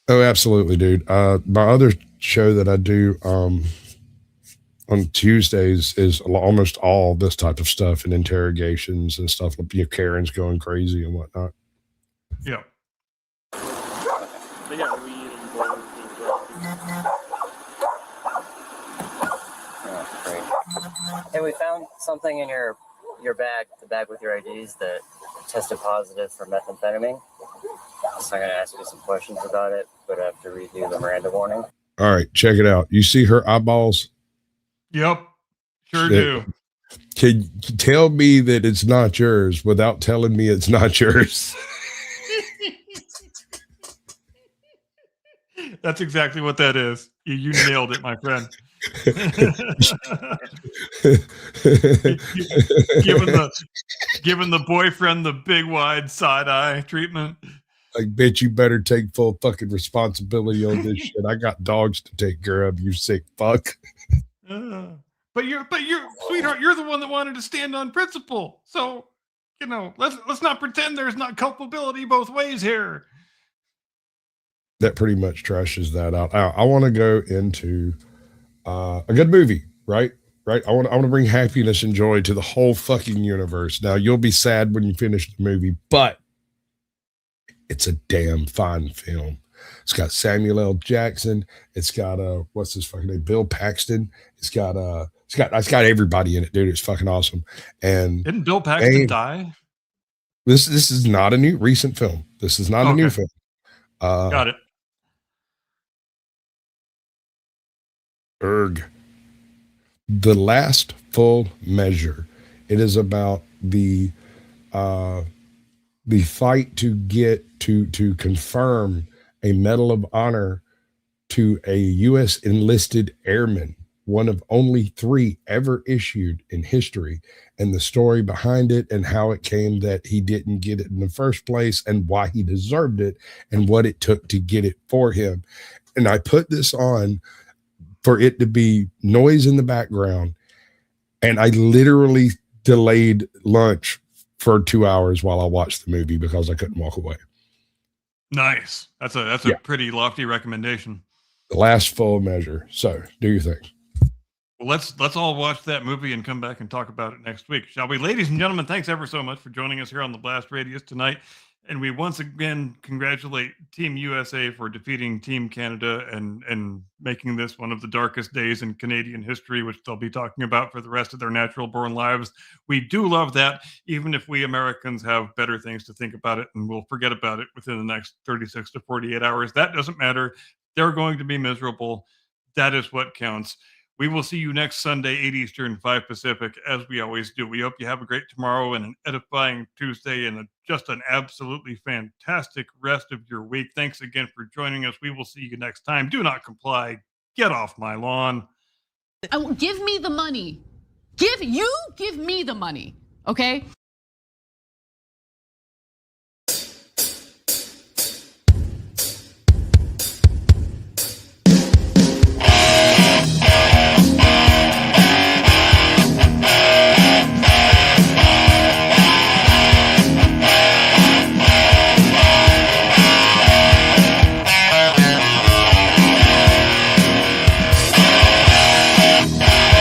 Oh, absolutely, dude. My other show that I do on Tuesdays is almost all this type of stuff and interrogations and stuff. Karen's going crazy and whatnot. Yeah. They got weed and blood. Oh, great. Hey, we found something in your bag, the bag with your IDs, that tested positive for methamphetamine. So I'm going to ask you some questions about it, but I have to read you the Miranda warning. All right, check it out. You see her eyeballs? Yep. Sure do. Can you tell me that it's not yours without telling me it's not yours? That's exactly what that is. You nailed it, my friend. Giving the boyfriend the big wide side eye treatment. I bet you better take full fucking responsibility on this shit. I got dogs to take care of, you sick fuck. But you're sweetheart, you're the one that wanted to stand on principle. So, let's not pretend there's not culpability both ways here. That pretty much trashes that out. I want to go into a good movie, right? I want to bring happiness and joy to the whole fucking universe. Now, you'll be sad when you finish the movie, but it's a damn fine film. It's got Samuel L. Jackson. It's got what's his fucking name? Bill Paxton. It's got everybody in it, dude. It's fucking awesome. And didn't Bill Paxton die? This is not a recent film. This is not a new film. Got it. The Last Full Measure. It is about the fight to get to confirm a Medal of Honor to a U.S. enlisted airman, one of only 3 ever issued in history, and the story behind it and how it came that he didn't get it in the first place and why he deserved it and what it took to get it for him. And I put this on for it to be noise in the background, and I literally delayed lunch for 2 hours while I watched the movie because I couldn't walk away. Nice. That's a Yeah. pretty lofty recommendation. The last full measure. So do your thing. Well, let's all watch that movie and come back and talk about it next week, shall we? Ladies and gentlemen, thanks ever so much for joining us here on the Blast Radius tonight. And we once again congratulate Team USA for defeating Team Canada and making this one of the darkest days in Canadian history, which they'll be talking about for the rest of their natural born lives. We do love that, even if we Americans have better things to think about it and we'll forget about it within the next 36 to 48 hours. That doesn't matter. They're going to be miserable. That is what counts. We will see you next Sunday, 8 Eastern, 5 Pacific, as we always do. We hope you have a great tomorrow and an edifying Tuesday and just an absolutely fantastic rest of your week. Thanks again for joining us. We will see you next time. Do not comply. Get off my lawn. Give me the money. Give me the money, okay?